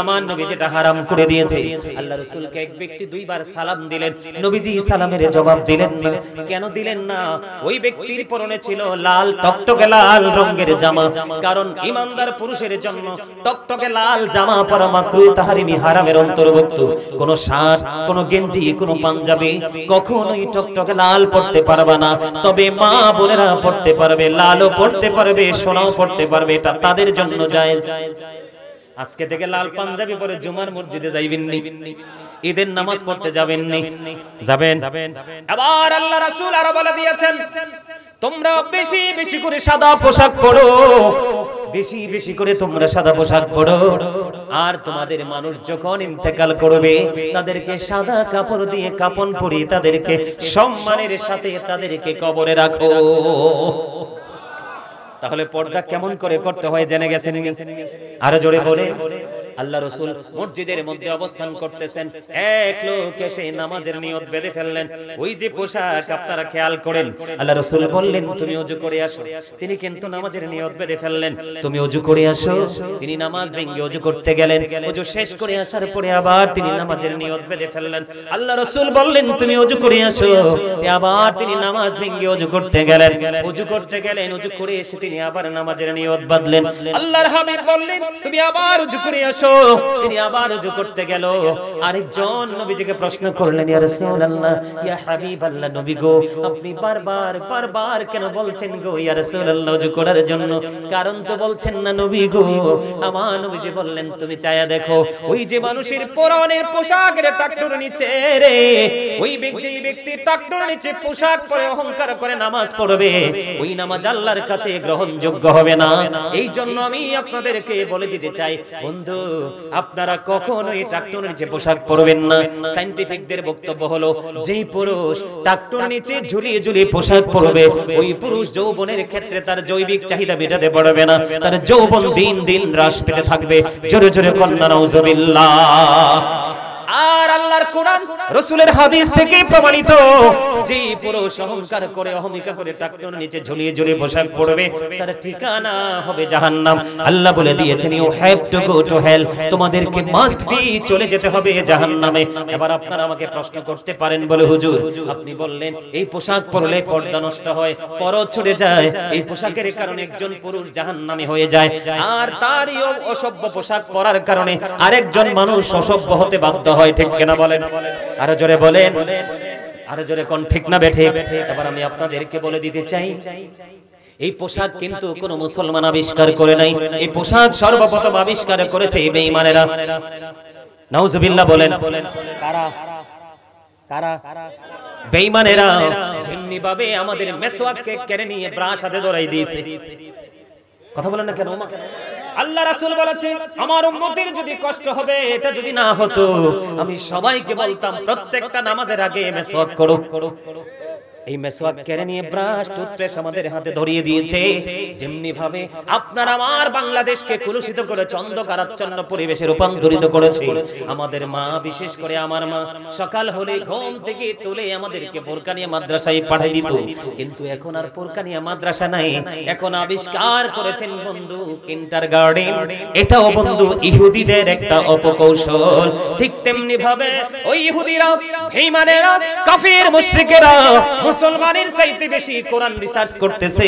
[SPEAKER 1] আমার নবী যেটা হারাম করে দিয়েছে। আল্লাহ রাসূলকে এক ব্যক্তি দুইবার সালাম দিলেন, নবীজি সালামের জবাব দিলেন না। কেন দিলেন না? ওই ব্যক্তির পরনে ছিল লাল টকটকে লাল রঙের জামা, কারণ ঈমানদার পুরুষের জন্য টকটকে লাল জামা পরা মাকরুহ তাহরিমি হারামের অন্তর্ভুক্ত। কোন শার্ট, কোন গেঞ্জি, কোন পাঞ্জাবি কখনোই টকটকে লাল পরতে পারবে না। তবে মা বোনেরা পরতে পারবে, লালও পরতে পারবে, সোনাও পরতে পারবে, এটা তাদের জন্য জায়েজ। আজকে থেকে লাল পাঞ্জাবি পরে জুমার মসজিদে যাইবেন নি, ঈদের নামাজ পড়তে যাবেন নি, যাবেন? আবার আল্লাহ রাসূল আরো বলে দিয়েছেন, তোমরা বেশি বেশি করে সাদা পোশাক পরো, বেশি বেশি করে তোমরা সাদা পোশাক পরো। আর তোমাদের মানুষ যখন ইন্তেকাল করবে তাদেরকে সাদা কাপড় দিয়ে কাফন পরিয়ে তাদেরকে সম্মানের সাথে তাদেরকে কবরে রাখো। তাহলে পর্দা কেমন করে করতে হয় জেনে গেছেন? আরো জোরে বলে। আল্লাহ রাসূল মসজিদের মধ্যে অবস্থান করতেছেন, এক লোক এসে নামাজের নিয়ত বেঁধে ফেললেন। ওই যে পোশাক আপনারা খেয়াল করেন, আল্লাহ রাসূল বললেন তুমি ওযু করে আসো। তিনি কিন্তু নামাজের নিয়ত বেঁধে ফেললেন, তুমি ওযু করে আসো। তিনি নামাজ ভেঙে ওযু করতে গেলেন, ওযু শেষ করে আসার পরে আবার তিনি নামাজের নিয়ত বেঁধে ফেললেন। আল্লাহ রাসূল বললেন তুমি ওযু করে আসো। আবার তিনি নামাজ ভেঙে ওযু করতে গেলেন, ওযু করতে গেলেন, ওযু করে এসে তিনি আবার নামাজের নিয়ত বাঁধলেন। আল্লাহর হাবিব বললেন তুমি আবার ওযু করে আসো। তিনি আবার ওযু করতে গেল। আরেকজন নবীজিকে প্রশ্ন করলেন, ইয়া রাসূলুল্লাহ, ইয়া হাবিবাল্লাহ, নবী গো আপনি বারবার বারবার কেন বলছেন গো ইয়া রাসূলুল্লাহ ওযু করার জন্য? কারণ তো বলছেন না নবী গো। আমার নবীজি বললেন তুমি চায়া দেখো, ওই যে মানুষের পরনের পোশাকের টাকটুর নিচে রে, ওই ব্যক্তি টাকটুর নিচে পোশাক পরে অহংকার করে নামাজ পড়বে, ওই নামাজ আল্লাহর কাছে গ্রহণযোগ্য হবে না। এই জন্য আমি আপনাদেরকে বলে দিতে চাই, বন্ধু আপনারা কখনোই টাকটুর নিচে পোশাক পরবেন না। সায়েন্টিফিকদের বক্তব্য হলো, যেই পুরুষ টাকটুর নিচে ঝুলিয়ে ঝুলিয়ে পোশাক পরবে, ওই পুরুষ যৌবনের ক্ষেত্রে তার জৈবিক চাহিদা মেটাতে পারবে না, তার যৌবন দিন দিন হ্রাস পেতে থাকবে। জোরে জোরে কন্যা নাউজুবিল্লাহ। আর আল্লাহর কোরআন রাসূলের হাদিস থেকে প্রমাণিত, যে পুরুষ অহংকার করে অহমিকা করে টাকটুর নিচে ঝুলিয়ে ঝুলিয়ে পোশাক পরবে তার ঠিকানা হবে জাহান্নাম। আল্লাহ বলে দিয়েছেন you have to go to hell, তোমাদেরকে মাস্ট বি চলে যেতে হবে জাহান্নামে। এবার আপনারা আমাকে প্রশ্ন করতে পারেন, বলে হুজুর আপনি বললেন এই পোশাক পরলে পর্দা নষ্ট হয়, পরদ ছুটে যায়, এই পোশাকের কারণে একজন পুরুষ জাহান্নামী হয়ে যায়, আর তারই অসভ্য পোশাক পরার কারণে আরেকজন মানুষ অসভ্য হতে বাধ্য হয়, ঠিক কিনা বলেন? আরো জোরে বলেন, আরো জোরে কোন ঠিক না বেঠিক? এবার আমি আপনাদেরকে বলে দিতে চাই, এই পোশাক কিন্তু কোন মুসলমান আবিষ্কার করে নাই, এই পোশাক সর্বপ্রথম আবিষ্কার করেছে এই বেঈমানেরা। নাউজুবিল্লাহ বলেন। কারা? কারা? বেঈমানেরা। যেমনি ভাবে আমাদের মেসওয়াককে কেড়ে নিয়ে ব্রাশ হাতে ধরাই দিয়েছে। কথা বলেন না কেন? আল্লাহ রাসূল বলেছেন আমার উম্মতের যদি কষ্ট হবে, এটা যদি না হতো আমি সবাইকে বলতাম প্রত্যেকটা নামাজের আগে মেসওয়াক করো। এই মেসওয়াক কেড়ে নিয়ে ব্রাশ টুথপেস্ট আমাদের হাতে ধরিয়ে দিয়েছে। যেমনি ভাবে আপনার আমার বাংলাদেশকে কলুষিত করে অন্ধকারাচ্ছন্ন পরিবেশে রূপান্তরিত করেছে, আমাদের মা, বিশেষ করে আমার মা, সকাল হলে ঘুম থেকে তুলে আমাদেরকে বোরকা নিয়ে মাদ্রাসায় পাঠিয়ে দিত। কিন্তু এখন আর বোরকা নিয়ে মাদ্রাসা নাই, এখন আবিষ্কার করেছেন বন্ধু কিন্ডারগার্টেন। এটাও বন্ধু ইহুদিদের একটা অপকৌশল। ঠিক তেমনি ভাবে ওই ইহুদিরা, বেঈমানেরা, কাফির মুশরিকেরা মুসলমানের চাইতে বেশি কোরআন রিসার্চ করতেছে,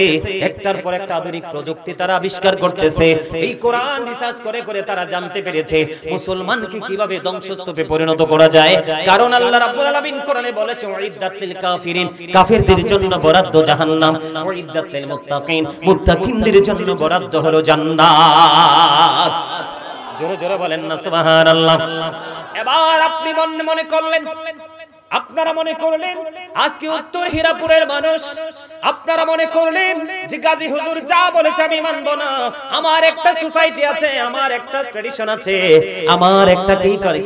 [SPEAKER 1] একটার পর একটা আধুনিক প্রযুক্তি তারা আবিষ্কার করতেছে। এই কোরআন রিসার্চ করে করে তারা জানতে পেরেছে মুসলমানকে কিভাবে ধ্বংসস্তূপে পরিণত করা যায়। কারণ আল্লাহ রাব্বুল আলামিন কোরআনে বলেছে উইদ্দাতিল কাফিরিন, কাফিরদের জন্য বরাদ্দ জাহান্নাম, উইদ্দাতিল মুত্তাকিন, মুত্তাকিনদের জন্য বরাদ্দ হলো জান্নাত। জোরে জোরে বলেন না সুবহানাল্লাহ। এবার আপনি মনে মনে করলেন, আপনারা মনে করলেন আজকে উত্তর হীরাপুরের মানুষ আপনারা মনে করলেন যে গাজী হুজুর যা বলেছে আমি মানবো না, আমার একটা সোসাইটি আছে, আমার একটা ট্র্যাডিশন আছে, আমার একটা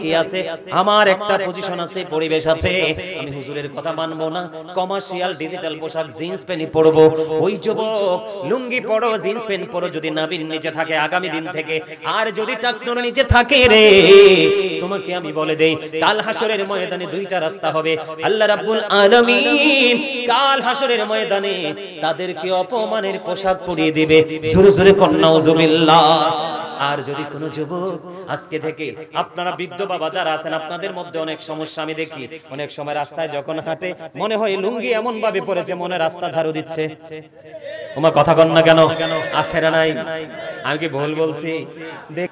[SPEAKER 1] কি আছে, আমার একটা পজিশন আছে, পরিবেশ আছে, আমি হুজুরের কথা মানবো না, কমার্শিয়াল ডিজিটাল পোশাক জিন্স প্যান্ট পরবো। ওই যুবক লুঙ্গি পরো, জিন্স প্যান্ট পরো, যদি নাভির নিচে থাকে আগামী দিন থেকে, আর যদি টাকনোর নিচে থাকে রে, তোমাকে আমি বলে দেই কাল হাসরের ময়দানে দুইটা রাস্তা হবে। আল্লাহ রাব্বুল আলামিন কাল হাসরের ময়দানে তাদেরকে অপমানের পোশাক পরিয়ে দিবে। জোরে জোরে কন্যা নাউজুবিল্লাহ। আর যদি কোনো যুবক আজকে থেকে, আপনারা বৃদ্ধ বাবা যারা আছেন, আপনাদের মধ্যে অনেক সমস্যা আমি দেখি, অনেক সময় রাস্তায় যখন হাঁটে মনে হয় লুঙ্গি এমন ভাবে পড়েছে মনে রাস্তা ঝাড়ু দিচ্ছে। ওমা কথা কন না কেন, আছে না নাই? আমি কি ভুল বলছি?